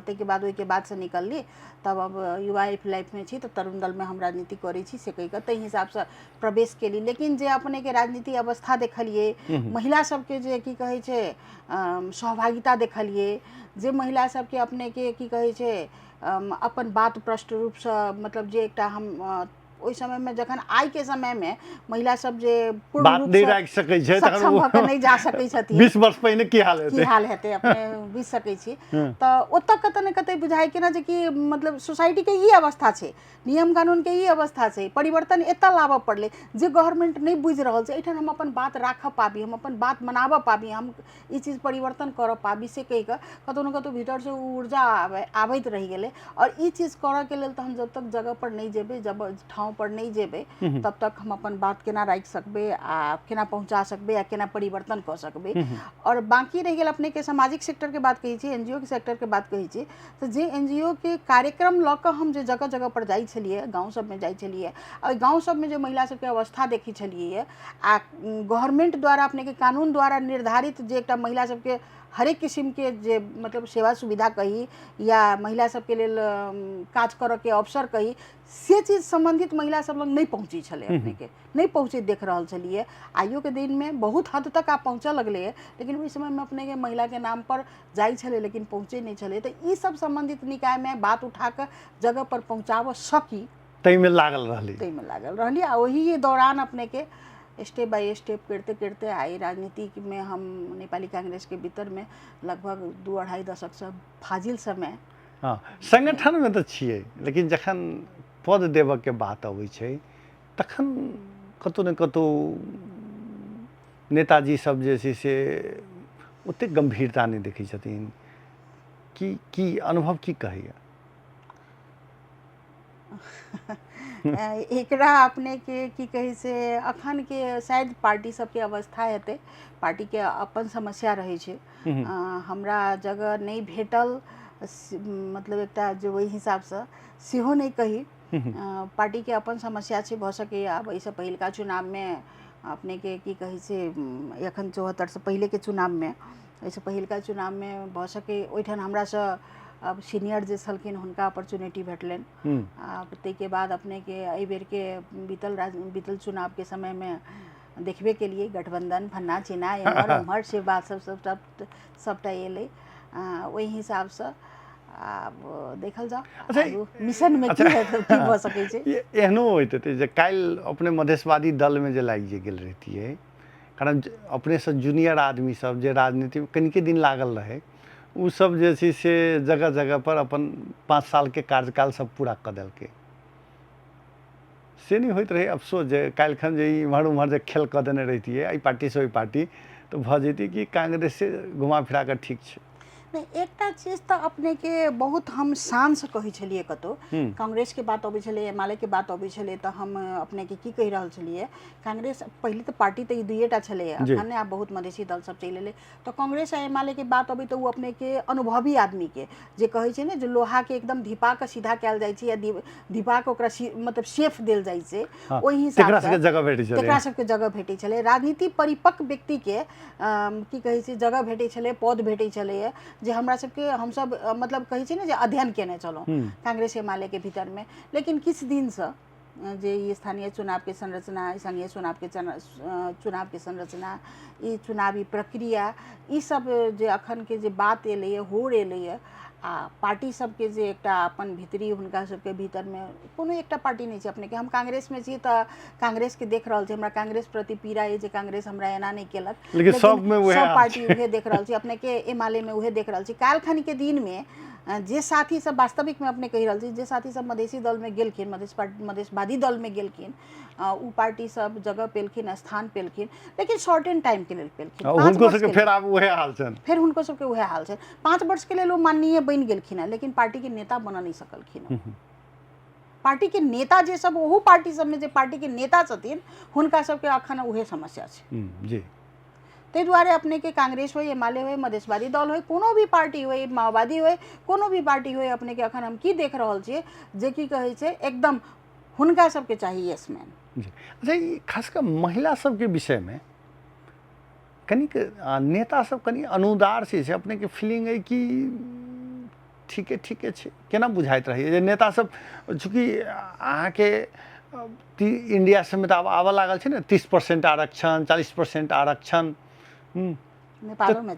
S2: तै के बाद ओहि के बाद से निकलली, तब अब युवा लाइफ में छी, तो तरुण दल में हम राजनीति करै छी से कहि कऽ तै हिसाब से प्रवेश केली। लेकिन जे अपने के राजनीति अवस्था देखलिए, महिला सबके जे की कहै छै सहभागिता देखलिए, जे महिला सबके अपने के की कहै छै अपन बात प्रष्ट रूप से, मतलब जे एकटा हम ओहि समय में जखन आइ के समय में महिला सब जे पूर्ण रूप से सक्षम भऽ के नहीं जा सकै छथिन,
S1: 20 वर्ष पहिने की हाल
S2: हेतै अपने बुझि सकै छी। तऽ ओतऽ कतऽ ने कतऽ बुझाइ कि ना जे कि मतलब सोसाइटी के ई अवस्था छै, नियम कानून के ई अवस्था छै, परिवर्तन एतऽ लाबऽ पड़लै जे गवर्नमेंट नहीं बुझि रहल छै, एहिठाम हम अपन बात राखऽ पाबी, हम अपन बात मनाबऽ पाबी, हम ई चीज परिवर्तन करऽ पाबी से कहि कऽ कतौ न कतौ भीतर से ऊर्जा आबैत रहि गेलै। और ई चीज करऽ के लेल तऽ हम जब तक जगह पर नहीं जेबै, जब ठाव पर नहीं जेबै, तब तक हम अपन बात केना राखि सकबै, आ केना पहुंचा सकबै, आ केना परिवर्तन कऽ सकबै। और बाकी रहि गेल अपने के सामाजिक सेक्टर के बात कहै छी, एनजीओ के सेक्टर के बात कहै छी, तऽ जे एनजीओ के कार्यक्रम लऽ कऽ हम जे जगह जगह पर जाइ छलियै, गाँव सब में जाइ छलियै, और गाँव सब में जे महिला सबके अवस्था देखै छलियै, आ गवर्नमेंट द्वारा अपने के कानून द्वारा निर्धारित जे एकटा महिला सबके हरेक किस्म के जे मतलब सेवा सुविधा कही या महिला सबके लेल काज करऽ के अवसर कही, से चीज संबंधित महिला सब लग नहीं पहुँची छलै, अपने के नहीं पहुँचे देख रहल छलिए। आइयो के दिन में बहुत हद तक आप पहुँचऽ लगलै है, लेकिन ओहि समय में अपने के महिला के नाम पर जाइ छलै लेकिन पहुँचे नहीं छलै। तो ई सब संबंधित निकाय में बात उठा कर जगह पर पहुँचाबऽ सकी
S1: तई में लागल रहली।
S2: तई में लागल रहली आ वही दौरान अपने के स्टेप बाय स्टेप करते करते आई राजनीति में हम नेपाली कांग्रेस के भीतर में लगभग 2-2.5 दशक से फाजिल समय।
S1: हाँ, संगठन में तो छिए, लेकिन जखन पद देव के बात अबै छै तखन कतौ न कतौ नेताजी सब जे छै से ओते गंभीरता नहीं देखै छथिन। की अनुभव की कहैया?
S2: एकरा अपने के की कही से अखन के शायद पार्टी सबके अवस्था हेतै, पार्टी के अपन समस्या रहे छै। हमरा जगह नहीं भेटल, मतलब एकटा जो वही हिसाब से सेहो नहीं कही। पार्टी के अपन समस्या छै, भ सके अब ऐसे पहिलका चुनाव में अपने के की कही से एखन 74 से पहले के चुनाव में, ऐसे पहिलका चुनाव में भ सके ओइठन हमरा से अब सीनियर जे छलखिन हुनका अपॉर्चुनिटी भेटलनि। अब तै के बाद अपने के एहि बेर के बीतल चुनाव के समय में देखबे के लिए गठबंधन फन्ना चिना एम्हर उम्हर से बात सबटा एलै। वही हिसाब से अब देखल जाओ आगू मिशन में की है की भ सकै छै।
S1: एहनो होइत हेतै जे काल्हि अपने मधेशवादी दल में जे लागि जे गेल रहितियै, कारण अपने से जूनियर आदमी सब जे राजनीति में कनिके दिन लागल रहे, उ सब जे छै से जगह जगह पर अपन 5 साल के कार्यकाल सब पूरा कऽ देलकै। से नहीं होइत रहे अफसोस जे काल्हिखन जे इम्हर उम्हर जे खेल कऽ देने रहितियै एहि पार्टी से ओहि पार्टी, तो भऽ जैती कि कांग्रेस से घुमा फिरा कर ठीक छै।
S2: नहीं एकटा चीज तो अपने के बहुत हम शान से कही छलिए, कतो कांग्रेस के बात अबै छलै, एमएलए के बात अबै छलै तो हम अपने के की कहि रहल छलिए, कांग्रेस पहले तो पार्टी तो दुइएटा छलै, अखन आब बहुत मधेसी दल सब चलि एलै, तो कांग्रेस आ एमएलए के बात अबै तो वो अपने के अनुभवी आदमी के जे कहै छै ने, जो लोहा के एकदम धिपा के सीधा कयल जाइ छै या धिपा के ओकरा मतलब शेफ देल जाइ छै, ओहि हिसाब
S1: तेकरा सबके जगह भेटै छलै,
S2: तेकरा सबके जगह भेटै छलै। राजनीति परिपक्व व्यक्ति के की कहै छै जगह भेटै छलै, पद भेटै छलै, जे हमरा सबके हम सब मतलब कही छै ने जे अध्ययन केने चलो कांग्रेस एमएलए के भीतर में। लेकिन किस दिन से जे ये स्थानीय चुनाव के संरचना, संघीय चुनाव के संरचना, ई चुनावी प्रक्रिया, ई सब जे अखन के जे बात एलै होड़ एलै आ पार्टी सबके जे एकटा अपन भीतरी हुनका सबके भीतर में कोनो एकटा पार्टी नहीं छै। अपने के हम कांग्रेस में छी तऽ कांग्रेस के देख रहल छी, हमरा कांग्रेस प्रति पीड़ा है जे कांग्रेस हमरा एना नहीं केलक,
S1: लेकिन सब में वह
S2: सब पार्टी उहे देख रहल छी, अपने के एमएलए में उहे देख रहल छी। काल्हि के दिन में जे साथी सब वास्तविक में अपने कहि रहल छी, जे साथी सब मधेसी दल में गेलखिन, मधेशवादी दल में गेलखिन, उ पार्टी सब जगह पेलखिन, स्थान पेलखिन, लेकिन शॉर्टेन टाइम के लेल पेलखिन।
S1: हुनको सबके फेर आब उहे हाल छन,
S2: फिर हुनको सबके उहे हाल छन। 5 वर्ष के लेल वो माननीय बन गेलखिन है, लेकिन पार्टी के नेता बन नहीं सकलखिन। पार्टी के नेता जे सब ओहो पार्टी सब में जे पार्टी के नेता छथिन, हुनका सबके अखन उहे समस्या छै
S1: जी।
S2: ताहि दुआरे अपने के कांग्रेस हो, एमएलए हो, मधेशवादी दल हो, कोनो भी पार्टी हो, माओवादी हो, कोनो भी पार्टी हो, अपने के अखन हम की देख रहल छियै जे की कहै छै एकदम हुनका सबके चाहिए यस मैन
S1: जी। अच्छा, ई खासकर महिला सबके विषय में कनिक नेता सब कनि अनुदार छै, अपने के फीलिंग है कि ठीके छै, केना बुझाइत रही जे नेता सब, चूँकि अहाँ के इंडिया समेत आब आबऽ लागल छै ने 30% आरक्षण, 40% आरक्षण
S2: नेपालो में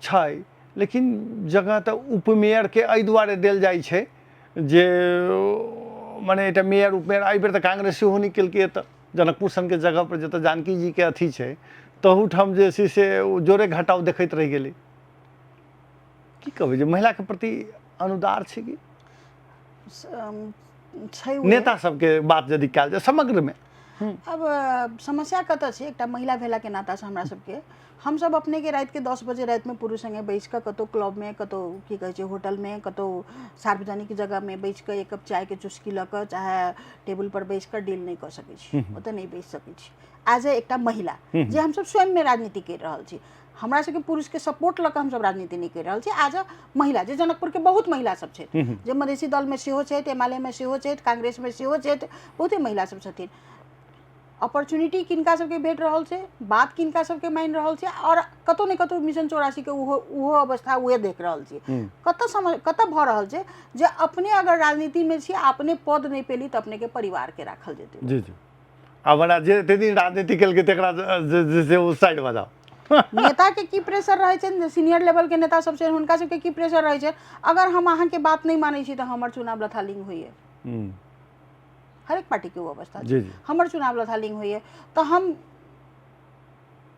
S1: छै, लेकिन जगह तो उपमेयर के एहि दुआरे देल जाइ छै जे माने एकटा मेयर उपमेयर एहि बेर तऽ कांग्रेस सेहो नहीं केलकै, तऽ जनकपुर सन के जगह पर जतऽ जानकी जी के अथी छै तहूठाम जे छै से जोरे घटाव देखैत रहि गेलै। की कहबै जे महिला के प्रति अनुदार छै कि नेता सबके बात यदि कयल जाय समग्र में?
S2: अब समस्या कतऽ छै, एकटा महिला भेला के नाता से हमरा सबके, हम सब अपने के रात के 10 बजे रात में पुरुष संगे बैस के कतौ क्लब में, कतौ की कहै छै होटल में, कतौ सार्वजनिक जगह में बैस के एक कप चाय के चुस्की लऽ कऽ चाहे टेबल पर बैस कर डील नहीं कर सकै छी, ओतऽ नहीं बैस सकै छी। एज एकटा महिला जे हम सब स्वयं में राजनीति कर रहल छी, हमरा सबके पुरुष के सपोर्ट लऽ कऽ हम सब राजनीति नहीं कर रहल छी। एज महिला जे जनकपुर के बहुत महिला सब छै, जे मधेसी दल में सेहो छै, एमएलए में सेहो छै, कांग्रेस में सेहो छै, बहुते महिला सब छथिन। अपॉर्चुनिटी किनका सबके भेट रहल छै, बात किनका सबके मान रहल छै, और कतौ ने कतौ मिशन 84 के उहो अवस्था उहे देख रहल छी। कतऽ भऽ रहल छै जे अपने अगर राजनीति में छी, अपने पद नहीं पेली तऽ अपने के परिवार के राखल जेतै।
S1: जी जी। अब बड़ा जे दिन राजनीति केलकै तेकरा जे उस साइड बजाओ
S2: नेता के की प्रेशर रहे छै, सीनियर लेवल के नेता सब छै हुनका सबके की प्रेशर रहे छै, अगर हम अहाँ के बात नहीं मानै छी तऽ हमर चुनाव लथालिंग होइए। हर एक पार्टी के वो अवस्था
S1: जी जी
S2: हमर चुनाव लथालिंग हुई है तो हम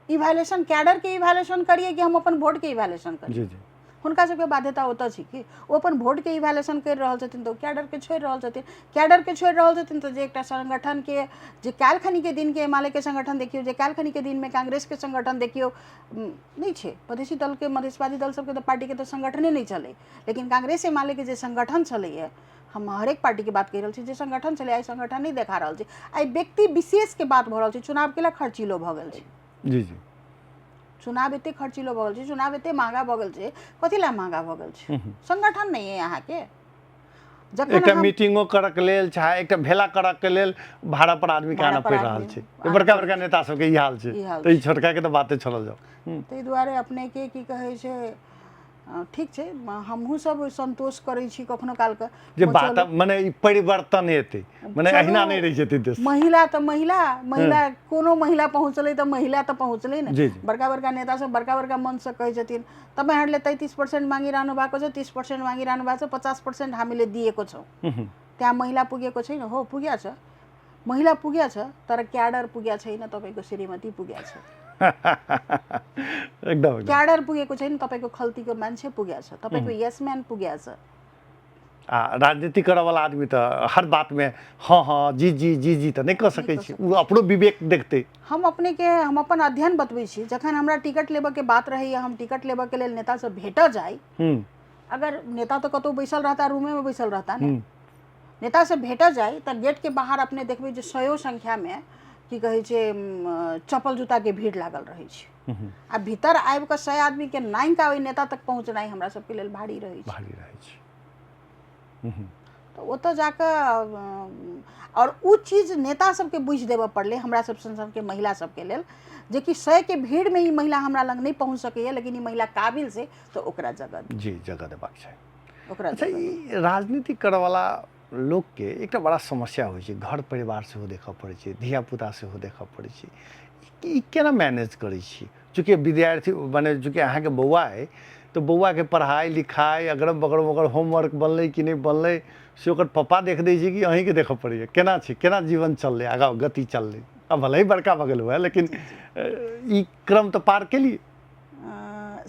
S2: इवैल्यूएशन कैडर के इवैल्यूएशन करिए कि हम अपन वोट के इवैल्यूएशन करिए
S1: जी जी
S2: हुनका सबके बाध्यता ओतऽ छै कि ओ अपन वोट के इवैल्यूएशन कर रहल छथिन तो कैडर के छोड़ि रहल छथिन कैडर के छोड़ि रहल छथिन तो जे एकटा संगठन के जे काल्हि के दिन के एमाले के संगठन देखियो जे काल्हि के दिन में कांग्रेस के संगठन देखियो नहीं छै मधेसी दल के मधेशवादी दल सबके तो पार्टी के तो संगठने नहीं चले लेकिन कांग्रेस एमाले के जे संगठन चलैए हम हरेक पार्टी के बात कह रहल छी जे संगठन चले आई संगठन नहीं देखा रहल छै आई व्यक्ति विशेष के बात भ रहल छै चुनाव के लिए खर्चीलो भ गेल छै
S1: जी जी
S2: चुनाव एते खर्चीलो भ गेल छै चुनाव एते महंगा भ गेल छै कथी ला महंगा भ गेल छै संगठन नहीं है यहाँ के
S1: एकटा मीटिंगो करऽ के लेल चाहे एकटा भेला करऽ के लेल भाड़ा पर आदमी के आना पड़ि रहल छै बड़का बड़का नेता सबके ई हाल छै तो ई छोटका के तो बाते छोड़ल जाओ
S2: ताहि दुआरे अपने के की कहै छै ठीक छै हमहूँ सब संतोष करै छी कखनो काल के
S1: जे बात माने ई परिवर्तन हेतै माने अहिना नहीं रहि जेतै देश
S2: महिला तो महिला कोनो महिला पहुँचलै तो महिला तो पहुँचलै ने बड़का बड़का नेता सब बड़का बड़का मन से कहै छथिन तपाईहरुले 33% मागी रहनु भएको छ 30% मागी रहनु भएको छ 50% हामीले दिएको छौं त्यहाँ महिला पुगेको छैन हो पुग्या छ महिला पुग्या छ तर क्याडर पुग्या छैन तपाईको श्रीमती पुग्या छ
S1: एकदम
S2: क्याडर पुगेको छैन तपाईको खल्तीको मान्छे पुग्या छ तपाईको यसम्यान पुग्या छ
S1: राजनीति करे वाला आदमी तो हर बात में हाँ हाँ जी जी जी जी तो नहीं कर सकै छी उ अपनो विवेक देखते
S2: हम अपन अध्ययन बतबै छी जखन हमरा टिकट लेबे के बात रही हम टिकट लेबे के लेल नेता से भेट जाय अगर नेता तो कतौ बैसल रहता रूमे में बैसल रहता ने नेता से भेट जाय तो गेट के बाहर अपने देखबै जे 100 संख्या में की कहै छै चप्पल जूता के भीड़ लागल रहै छै आ भीतर आबि के 100 आदमी के नाइन का ओइ नेता तक पहुँचनाइ हमरा सबके लेल भारी रहै छै तो ओतऽ जाके और उ चीज नेता सबके बुझ देबऽ पड़ले हमरा सब संसद के महिला सबके लेल जे कि 100 के भीड़ में ई महिला हमरा लग नहीं पहुँच सकैए लेकिन ई महिला काबिल से तो ओकरा जगह
S1: जी जगह देबाक छै
S2: ओकरा
S1: अच्छा ई राजनीति करे वाला लोग के एक बड़ा समस्या होइ छै घर परिवार से हो देखऽ पड़ै छै धिया पुता से हो देखऽ पड़ै छै ई केना मैनेज करै छी चूँकि विद्यार्थी माने चूँकि अहाँ के बौआ है तो बौआ के पढ़ाई लिखाई अगरम बगरम ओकर होमवर्क बनलै कि नहीं बनलै से ओकर पापा देख दै छै कि अहीं के देखऽ पड़ैए केना छै केना जीवन चललै आगा गति चललै अब भले ही बड़का भऽ गेल हुए लेकिन ई क्रम तो पार केलिए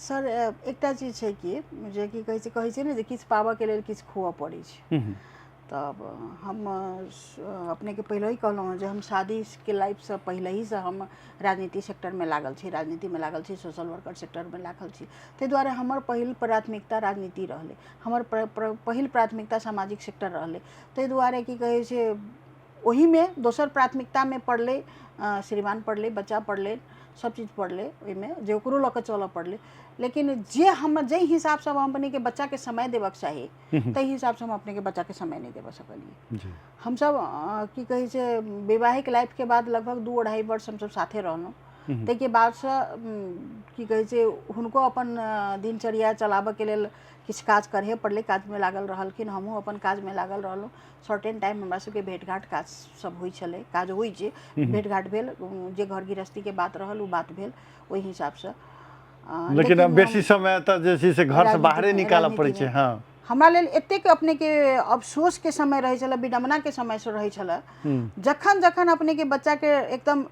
S2: सर एकटा चीज छै कि जे की कहै छै ने जे किछु पाबऽ के लेल किछु खोअऽ पड़ै छै तब हम अपने के पहले ही कहलहुँ जे हम शादी के लाइफ से पहले ही से हम राजनीति सेक्टर में लागल छी राजनीति में लागल छी सोशल वर्कर सेक्टर में लागल छी ताहि दुआरे हमर पहिल प्राथमिकता राजनीति रहले हमर पहिल प्राथमिकता सामाजिक सेक्टर रहले ताहि दुआरे की कहै छै ओही में दोसर प्राथमिकता में पढ़ले श्रीमान पढ़ले बच्चा पढ़ले सब चीज पढ़ले ओहिमे जे ओकरो लऽ के चलऽ पड़ले लेकिन जे हम जे हिसाब से हम अपने के बच्चा के समय देबक चाही ताहि हिसाब से हम अपने के बच्चा के समय नहीं देबऽ सकलिए हम सब की कहै छै वैवाहिक लाइफ के बाद लगभग 2-2.5 वर्ष हम सब साथे रहलहुँ ताहि के बाद से की कहै छै हुनको अपन दिनचर्या चलाबऽ के लेल किछु काज करहे पड़ले काज में लागल रहलखिन हमहूँ अपन काज में लागल रहलहुँ सर्टेन टाइम हमरा सबके भेट घाट काज सब होइ छलै काज होइ छै भेट घाट भेल जे घर गृहस्थी के बात रहल उ बात भेल ओहि हिसाब से
S1: लेकिन अब बेसी समय तो जे छै से घर से बाहरे निकालऽ पड़ै छै हाँ
S2: हमरा लेल एतेक अपने के अफसोस के समय रहै छलै विडम्बना के समय से रहै छलै जखन जखन अपने के बच्चा के एकदम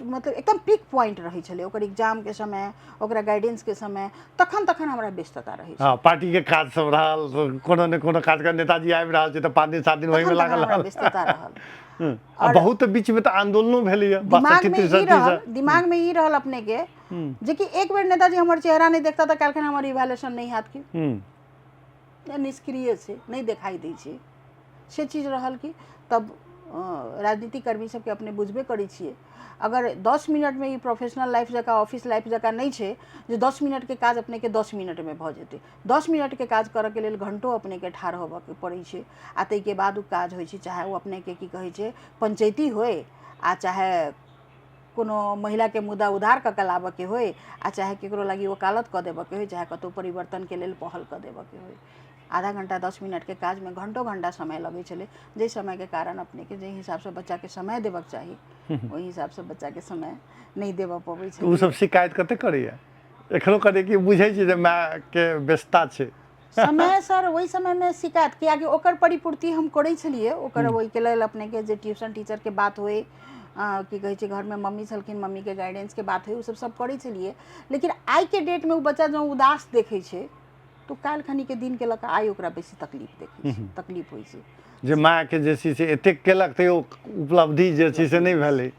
S2: मतलब एकदम पीक पॉइंट रही छले ओकर एग्जाम के समय ओकरा गाइडेंस के समय तखन तखन हमरा व्यस्तता रही
S1: हां पार्टी के काज सब रहल कोनो ने कोनो काज का नेताजी आबि रहल छै त 5 दिन 7 दिन ओहि में लागल रहल
S2: व्यस्तता रहल
S1: और बहुत बीच में तो आंदोलनो भेलैया
S2: दिमाग में ई रहल अपने के जे कि एक बेर नेताजी हमर चेहरा नहीं देखता त काल्हि हमर इवैल्यूएशन नहीं हाथ की निष्क्रिय से नहीं दिखाई दै छै से चीज रहल की तब राजनीतिक कर्मी सबके अपने बुझबे करै छियै अगर 10 मिनट में ये प्रोफेशनल लाइफ जका ऑफिस लाइफ जका नहीं है जो 10 मिनट के काज अपने के 10 मिनट में भ जेते 10 मिनट के काज करे के लेल घंटों अपने के ठाढ़ होबे के पड़े छै आ तै के बाद उ काज होय छै चाहे वो अपने के की कहे छै पंचायती होय आ चाहे कोनो महिला के मुद्दा उधार क के लाबे के होय आ चाहे केकरो लागी वकालत क देबे के होय चाहे कतौ परिवर्तन के लेल पहल क देबे के होय आधा घंटा 10 मिनट के काज में घंटों घंटा समय लगे चले जे समय के कारण अपने के जे हिसाब से बच्चा के समय देबक चाहिए वही हिसाब से बच्चा के समय नहीं देबऽ पबै छै
S1: उ सब शिकायत कते करैया एखनो करे कि बुझै छै जे माय के व्यस्तता छै
S2: समय सर वही समय में शिकायत किया कि ओकर परिपूर्ति हम करै छलिए ओकर वही के लेल अपने के जे ट्यूशन टीचर के बात होए की कहै छै घर में मम्मी छलखिन मम्मी के गाइडेंस के बात होए उ सब करै छलिए लेकिन आई के डेट में उ बच्चा जो उदास देखै छै तो काल खनी के दिन के लक आई ओकरा बेसी तकलीफ देखै छै तकलीफ होई छै
S1: जे माँ के जे छै से एतेक केलक तैयो उपलब्धि जे छै से नहीं भेलै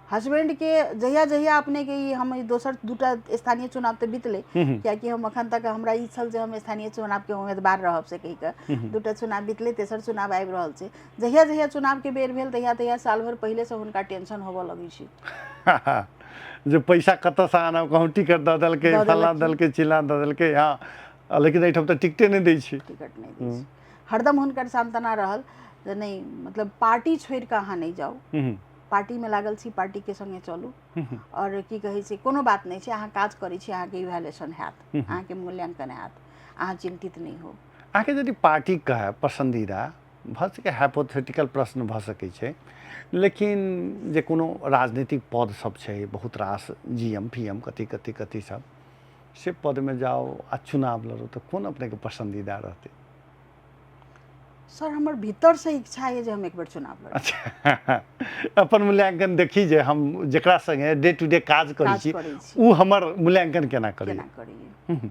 S2: हस्बैंड के जहिया जहिया अपने के ई हम दोसर दूटा स्थानीय चुनाव तो बीतले कियाकि हम अखन तक हमरा ई छल जे हम स्थानीय चुनाव के उम्मीदवार रहब से कहि के दूटा चुनाव बीतले तेसर चुनाव आबि रहल छै जहिया जहिया चुनाव के बेर भेल तहिया तहिया साल भर पहले से हुनका टेंशन होबऽ लगै छै
S1: जो पैसा कतऽ से आना कहूँ टिकट दऽ देलकै फल्ला देलकै चिल्ला दऽ देलकै हाँ लेकिन एहिठाम तऽ टिकटे नहीं दै छै
S2: टिकट नहीं दै छै हरदम हुनकर सांत्वना रहल जे नहीं मतलब पार्टी छोड़ के अहाँ नहीं जाओ पार्टी में लागल छी पार्टी के संगे चलू और की कहै छै कोनो बात नहीं छै अहाँ काज करै छी अहाँ के इवैल्यूएशन हैत अहाँ के मूल्यांकन हैत अहाँ चिंतित नहीं हो
S1: अहाँ के यदि पार्टी कहे पसंदीदा भऽ सके हाइपोथेटिकल प्रश्न भऽ सकै छै लेकिन जे कोनो राजनीतिक पद सब छै बहुत रास जीएम पीएम कथी सब से पद में जाओ आ चुनाव लड़ो तो कौन अपने के पसंदीदा रहते
S2: सर हमर भीतर से इच्छा है जे हम एक बार चुनाव लड़ी
S1: अच्छा अपन मूल्यांकन देखी जे हम जकरा संगे डे टू डे काज करै छी उ हमर मूल्यांकन केना करिए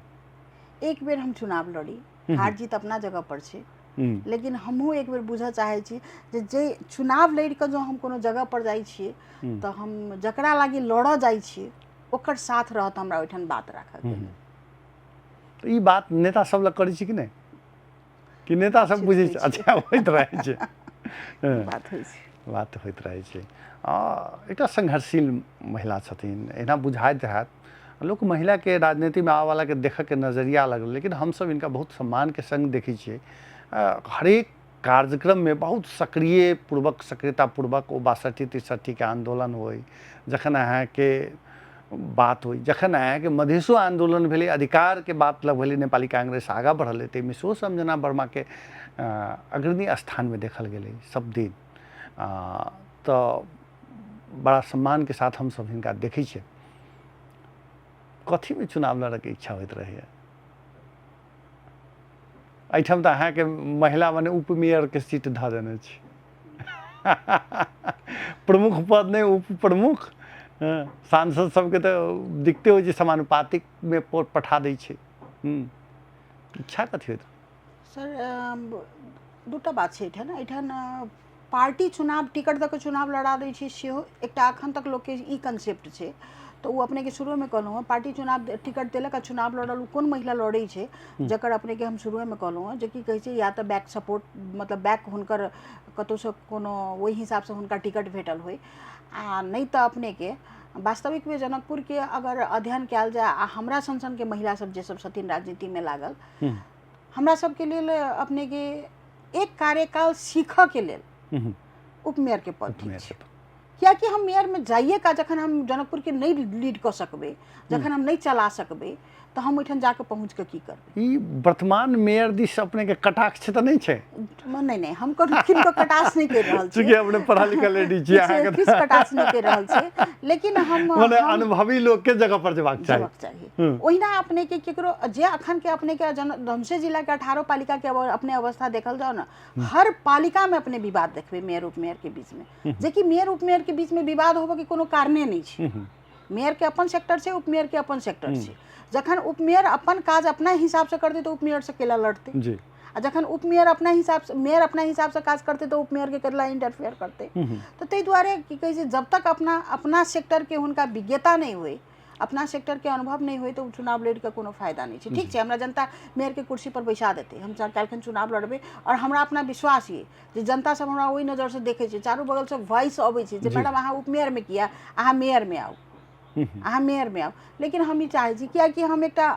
S2: एक बेर हम चुनाव लड़ी हार जीत अपना जगह पर छै लेकिन हमहू एक बेर बुझऽ चाहे छी जे चुनाव लड़ के जो हम कोनो जगह पर जाइ छिए तो हम जकरा लागी लड़ऽ जाइ छिए ओकर साथ रहत हमरा ओइठन बात राखऽ के
S1: तो ई बात नेता सब लग करै छी कि नहीं कि नेता सब बुझै छै अच्छा होइत रहै छै बात होइत रहै छै एकटा संघर्षशील महिला छथिन एना बुझाइत हैत लोग महिला के राजनीति में आवे वाला के देख के नजरिया अलग लेकिन हम सब इनका बहुत सम्मान के संग देखै छियै हरेक कार्यक्रम में बहुत सक्रियता पूर्वक ओ 62-63 के आंदोलन होई जखन अहाँ के बात हुई जखन अहाँ के मधेशो आंदोलन भेलै अधिकार के बात लग भेलै नेपाली कांग्रेस आगा बढ़ल ताहि में सेहो समझना वर्मा के अग्रणी स्थान में देखल गेलै सब दिन तो बड़ा सम्मान के साथ हम सब हिनका देखै छियै कथी में चुनाव लड़े के इच्छा होइत रहैया एहिठाम तऽ अहाँ के महिला मने उप मेयर के सीट धऽ देने छी प्रमुख पद नहीं उप प्रमुख सांसद सबके तो दिखते हो जे समानुपातिक में पठा दै छै इच्छा कथी होइत
S2: सर दूटा बात छै एठान पार्टी चुनाव टिकट दऽ के चुनाव लड़ा दै छै सेहो एकटा अखन तक लोग के ई कंसेप्ट छै तो वो अपने के शुरू में कहलहुँ हँ पार्टी चुनाव टिकट दिलक आ चुनाव लड़ल कोन महिला लड़ै छै जकर अपने के हम शुरू में कहलहुँ हँ जे की कहै छै या तऽ बैक सपोर्ट मतलब बैक हुनकर कतौ से कोनो ओहि हिसाब से हुनका टिकट भेटल होय आ नहीं तो अपने के वास्तविक में जनकपुर के अगर अध्ययन कयल जाय आ हमरा सन के महिला सब जे सब छथिन राजनीति में लागल हमरा सब के लेल अपने के एक कार्यकाल सीखऽ के लेल उपमेयर के पद ठीक छै कियाकि हम मेयर में जाइए का जखन हम जनकपुर के नहीं लीड कर सकबे जखन हम नहीं चला सकबे तो हम ओइठन जाके पहुँच के की करबे
S1: ई वर्तमान मेयर दिस अपने के कटाक्ष तऽ नहीं छै
S2: नहीं हम किनको कटाक्ष नहीं कर रहल छी
S1: चूँकि अपने पढ़ा लिखल लेडी छी अहाँ के
S2: किस कटाक्ष नहीं कर रहल छी लेकिन हम
S1: माने अनुभवी लोग के जगह पर जेबाक चाही
S2: ओहिना अपने के केकरो जे अखन के अपने के धमसे जिला के 18 पालिका के अपने अवस्था देखल जाओ ना हर पालिका में अपने विवाद देखबे मेयर उपमेयर के बीच में जे कि मेयर उपमेयर के बीच में विवाद होबो के कोनो कारणे नहीं छै मेयर के अपन सेक्टर छै उपमेयर के अपन सेक्टर छै जखन उपमेयर अपन काज अपना हिसाब से करते तो उपमेयर से केला लड़ते
S1: जी
S2: आ जखन उपमेयर अपना हिसाब से मेयर अपना हिसाब से काज करते तो उपमेयर के केला इंटरफेयर करते तो ताहि दुआरे की कहै छै जब तक अपना सेक्टर के हुनका विज्ञता नहीं हुए अपना सेक्टर के अनुभव नहीं हुए तो चुनाव लड़ के कोनो फायदा नहीं छै ठीक छै हमरा जनता मेयर के कुर्सी पर बैसा देते हम काल्हिखन चुनाव लड़बे और हमरा अपना विश्वास ये जे जनता सब हमरा ओहि नजर से देखे छै चारू बगल से वॉइस अबै छै जे मैडम अहाँ उपमेयर में किया अहाँ मेयर में आउ अहाँ मेयर में आउ लेकिन हम ई चाहै छी कियाकि हम एकटा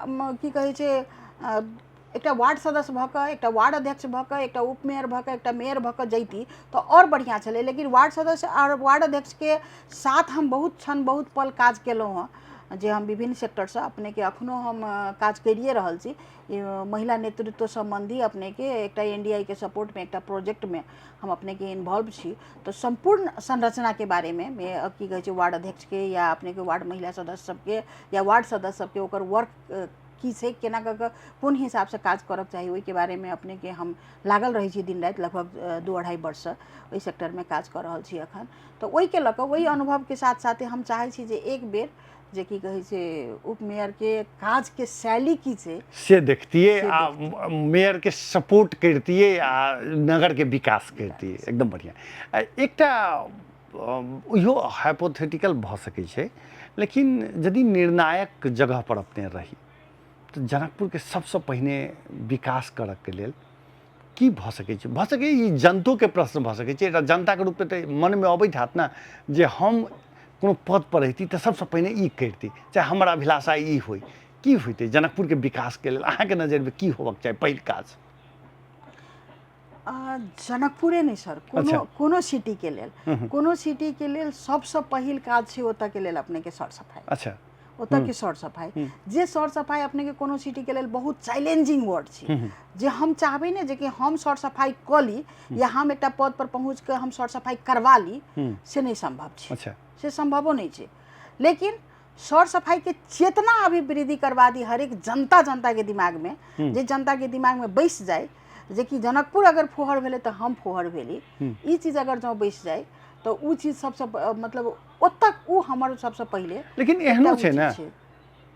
S2: की कहै छै एकटा वार्ड सदस्य भऽ कऽ एकटा वार्ड अध्यक्ष भऽ कऽ एकटा उपमेयर भऽ कऽ एकटा मेयर भऽ कऽ जैती तो और बढ़िया छलै लेकिन वार्ड सदस्य और वार्ड अध्यक्ष के साथ हम बहुत क्षण बहुत पल काज केलहुँ हँ जे हम विभिन्न सेक्टर से अपने के अखनो हम काज करिए रहल छी महिला नेतृत्व संबंधी अपने के एकटा एनडीआई के सपोर्ट में एकटा प्रोजेक्ट में हम अपने के इन्वॉल्व छी तो संपूर्ण संरचना के बारे में की कहै छै वार्ड अध्यक्ष के या अपने के वार्ड महिला सदस्य सबके या वार्ड सदस्य सबके ओकर वर्क की छै, केना कऽ कऽ कोन हिसाबसँ काज करब चाही, ओहिके बारेमे अपनेके हम लागल रहै छी दिन राति, लगभग 2-2.5 वर्षसँ ओहि सेक्टरमे काज कऽ रहल छी एखन। तऽ ओहिके लऽ कऽ ओहि अनुभवके साथ साथे हम चाहै छी जे एक बेर जे की कहै छै उप मेयरके काजके शैली की छै
S1: से देखतिए
S2: से
S1: आ
S2: देखतियै।
S1: मेयर के सपोर्ट करतिए आ नगर के विकास करतिए, एकदम बढ़िया। एकटा इहो हाइपोथेटिकल भऽ सकै छै, लेकिन यदि निर्णायक जगह पर अपने रही तऽ जनकपुर के सबसँ पहिने विकास करऽ के लेल की भऽ सकै छै? भऽ सकै ई जनतो के प्रश्न भऽ सकै छै, जनता के रूप में तऽ मन में अबैत हैत ने जे हम कोनो पद पर रहिती तऽ सबसँ पहिने ई करती, चाहे हमर अभिलाषा ई होय, की होइतै जनकपुर के विकास के लेल अहाँके नजरिमे की होबक चाही पहिल काज?
S2: जनकपुरे नहीं सर,
S1: अच्छा।
S2: कोनो सिटी के लेल, कोनो सिटी के लेल सबसँ पहिल काज छै ओतऽ के लेल अपने के सर सफाई।
S1: अच्छा।
S2: ओतऽ के सर सफाई, जे सर सफाई अपने के कोनो सिटी के लेल बहुत चैलेंजिंग वर्ड छै, जे हम चाहबै ने जे कि हम सर सफाई कऽ ली या हम एकटा पद पर पहुँच के हम सर सफाई करवा ली, से नहीं संभव छै।
S1: अच्छा।
S2: से संभवो नहीं छै। लेकिन सर सफाई के चेतना अभिवृद्धि करवा दी हर एक जनता के दिमाग में, जे जनता के दिमाग में बैस जाए जे कि जनकपुर अगर फोहर भेलै तऽ हम फोहर भेली, ई चीज अगर जँ बैस जाए तो उ चीज सबसँ मतलब ओतक उ हमर सबसँ पहिले।
S1: लेकिन एहनो छै ने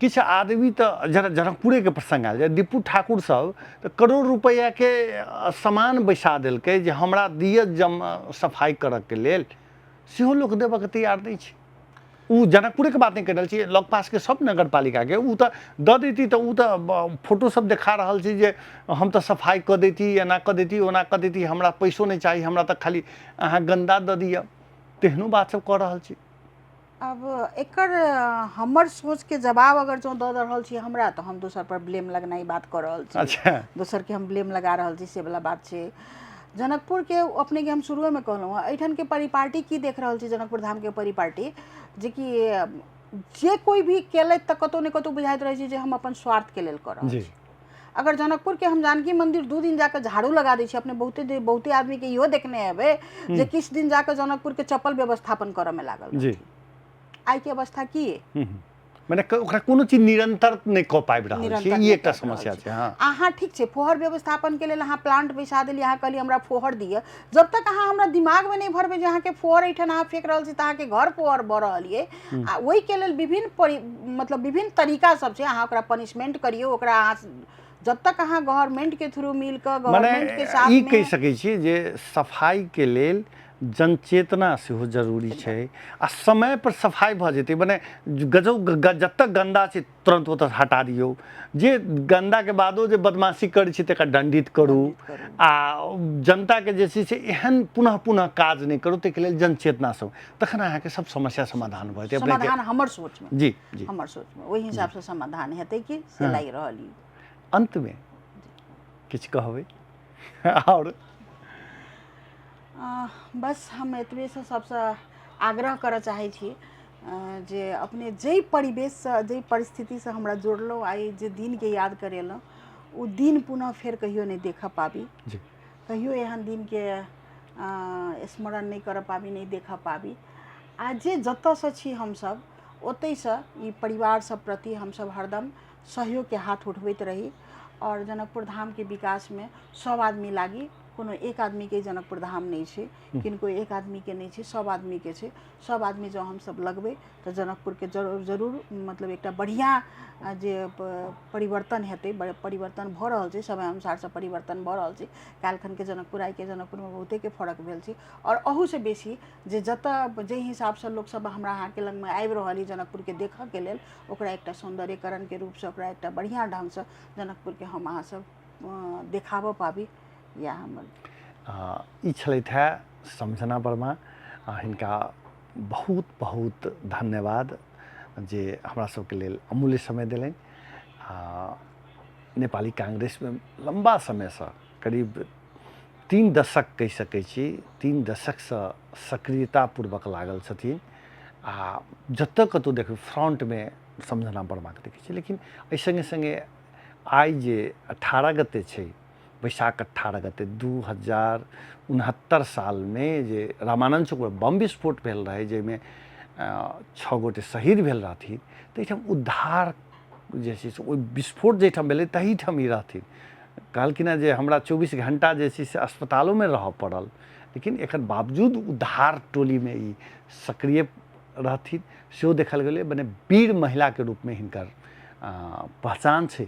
S1: किछु आदमी तऽ जनकपुरे के प्रसंग आयल जाय, दीपू ठाकुर सब तऽ करोड़ रुपया के सामान बैसा देलकै जे हमरा दिअ सफाई करऽ के लेल, सेहो लोक देबऽ के तैयार नहीं छै। उ जनकपुरे के बात नहीं कर रहल छी, लग पास के सब नगर पालिका के उ तऽ दऽ देती तऽ उ तऽ फोटो सब देखा रहल छी जे हम तऽ सफाई कऽ देती, एना कऽ देती, ओना कऽ देती, हमरा पैसो नहीं चाही, हमरा तऽ खाली अहाँ गंदा दऽ दिअ, तेहनो बात सब कऽ रहल छी।
S2: अब एकर हमर सोच के जवाब अगर जो दऽ रहल छी हमरा, तो हम दोसर पर ब्लेम लगनाई बात कर रहल छी।
S1: अच्छा।
S2: दोसर के हम ब्लेम लगा रहल छी, से वाला बात छै। जनकपुर के अपने के हम शुरू में कहलहुँ एठन के परिपाटी की देख रहल छी, जनकपुर धाम के परिपाटी जे कि जे कोई भी केलथि तऽ कतौ ने कतौ बुझाइत रहै छै जे हम अपन स्वार्थ के लेल कर रहल छी। अगर जनकपुर के हम जानकी मंदिर 2 दिन जाकर झाड़ू लगा दै छी, अपने बहुते आदमी के इहो देखने हेबै जे किस दिन जाकर जनकपुर के चप्पल व्यवस्थापन करऽ में लागल रहथिन। आई के अवस्था की है?
S1: माने ओकरा कोनो चीज निरंतर नहीं कऽ पाबि रहल छी, ई एकटा समस्या छै। हाँ,
S2: अहाँ ठीक छै फोहर व्यवस्थापन के लेल अहाँ प्लांट बैसा देलिए, अहाँ कहलिए हमरा फोहर दिअ, जब तक अहाँ हमरा दिमाग में नहीं भरबै जे अहाँ के फोहर एठन अहाँ फेंक रहल छी तऽ अहाँ के घर फोहर भऽ रहल ये, आ ओहि के लेल विभिन्न तरीका सब छै, अहाँ ओकरा पनिशमेंट करियौ, ओकरा अहाँ जब तक अहाँ गवर्नमेंट के थ्रू मिल कऽ गवर्नमेंट के साथ
S1: ई कहि सकै छी जे सफाई के लेल जनचेतना सेहो जरूरी छै, आ समय पर सफाई भऽ जेतै। मने जतऽ गंदा छै तुरंत ओतऽ हटा दियौ, जे गंदा के बादो जे बदमाशी करै छै तकरा दंडित करू, आ जनता के जे छै से एहन पुनः पुनः काज नहीं करू, ताहिके लेल जनचेतना सब, तखन अहाँके सब समस्या समाधान भऽ जेतै।
S2: समाधान हमर सोच में,
S1: जी जी,
S2: हमर सोच में ओहि हिसाब से समाधान हेतै कि से लागि रहल ई।
S1: अंत में किछु कहबै? और
S2: बस हम एतबे से सबसे आग्रह करऽ चाहै छी जे अपने जै परिवेश से, जै परिस्थिति से हमरा जोड़लहुँ, आई जे दिन के याद करेलहुँ, ओ दिन पुनः फेर कहियो नहीं देख पाबी, कहियो एहन दिन के स्मरण नहीं कर पाबी, नहीं देख पाबी। आ जे जतऽ से छी हम सब ओतै से ई परिवार सब प्रति हम सब हरदम सहयोग के हाथ उठबैत रही, और जनकपुर धाम के विकास में सब आदमी लागी। कोनो एक आदमी के जनकपुर धाम नहीं छै, किनको एक आदमी के नहीं छै, सब आदमी के छै। सब आदमी जो हम सब लगबै तो जनकपुर के जरूर मतलब एकटा बढ़िया जे परिवर्तन हेतै, परिवर्तन भऽ रहल छै, समय अनुसार से परिवर्तन भऽ रहल छै। काल्हिखन के जनकपुर आई के जनकपुर में बहुते के फर्क भेल छै, और अहू से बेसी जे जतऽ जे हिसाब से लोग सब हमरा अहाँ के लग में आबि रहल जनकपुर के देखऽ के लेल, ओकरा एकटा सौंदर्यकरण के रूप से, ओकरा एकटा बढ़िया ढंग से जनकपुर के हम अहाँ सब देखाबऽ पाबी, या हमर
S1: ई छलथि है समझना वर्मा। हिनका बहुत बहुत धन्यवाद जे हमरा सबके लेल अमूल्य समय देलनि। नेपाली कांग्रेस में लंबा समय से, करीब 3 दशक कहि सकै छी, 3 दशक से सक्रियतापूर्वक लागल छथिन, आ जतऽ कतौ देखबै फ्रंट में समझना वर्मा के देखै छी। लेकिन एहि संगे संगे आई जे 18 गते छै, बैसाख 18 गते 2069 साल में जे रामानंद चौक में बम विस्फोट भेल रहे, जैमें 6 गोटे शहीद भेल रहथिन, तऽ एहिठाम उद्धार जे छै से ओहि विस्फोट जाहिठाम भेलै तहीठाम ई रहथिन। कहलखिन हेँ जे हमरा 24 घंटा जे छै से अस्पतालोमे रहऽ पड़ल, लेकिन एकर बावजूद उद्धार टोलीमे ई सक्रिय रहथिन। सेहो देखल गेलै, मने वीर महिलाके रूपमे हिनकर पहचान छै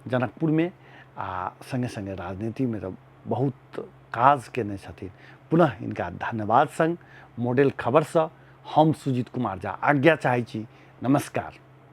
S1: जनकपुरमे, आ संगे संगे राजनीतिमे तऽ बहुत काज केने छथिन। पुनः हिनका धन्यवाद संग मॉडल खबरसँ हम सुजीत कुमार झा आज्ञा चाहै छी। नमस्कार।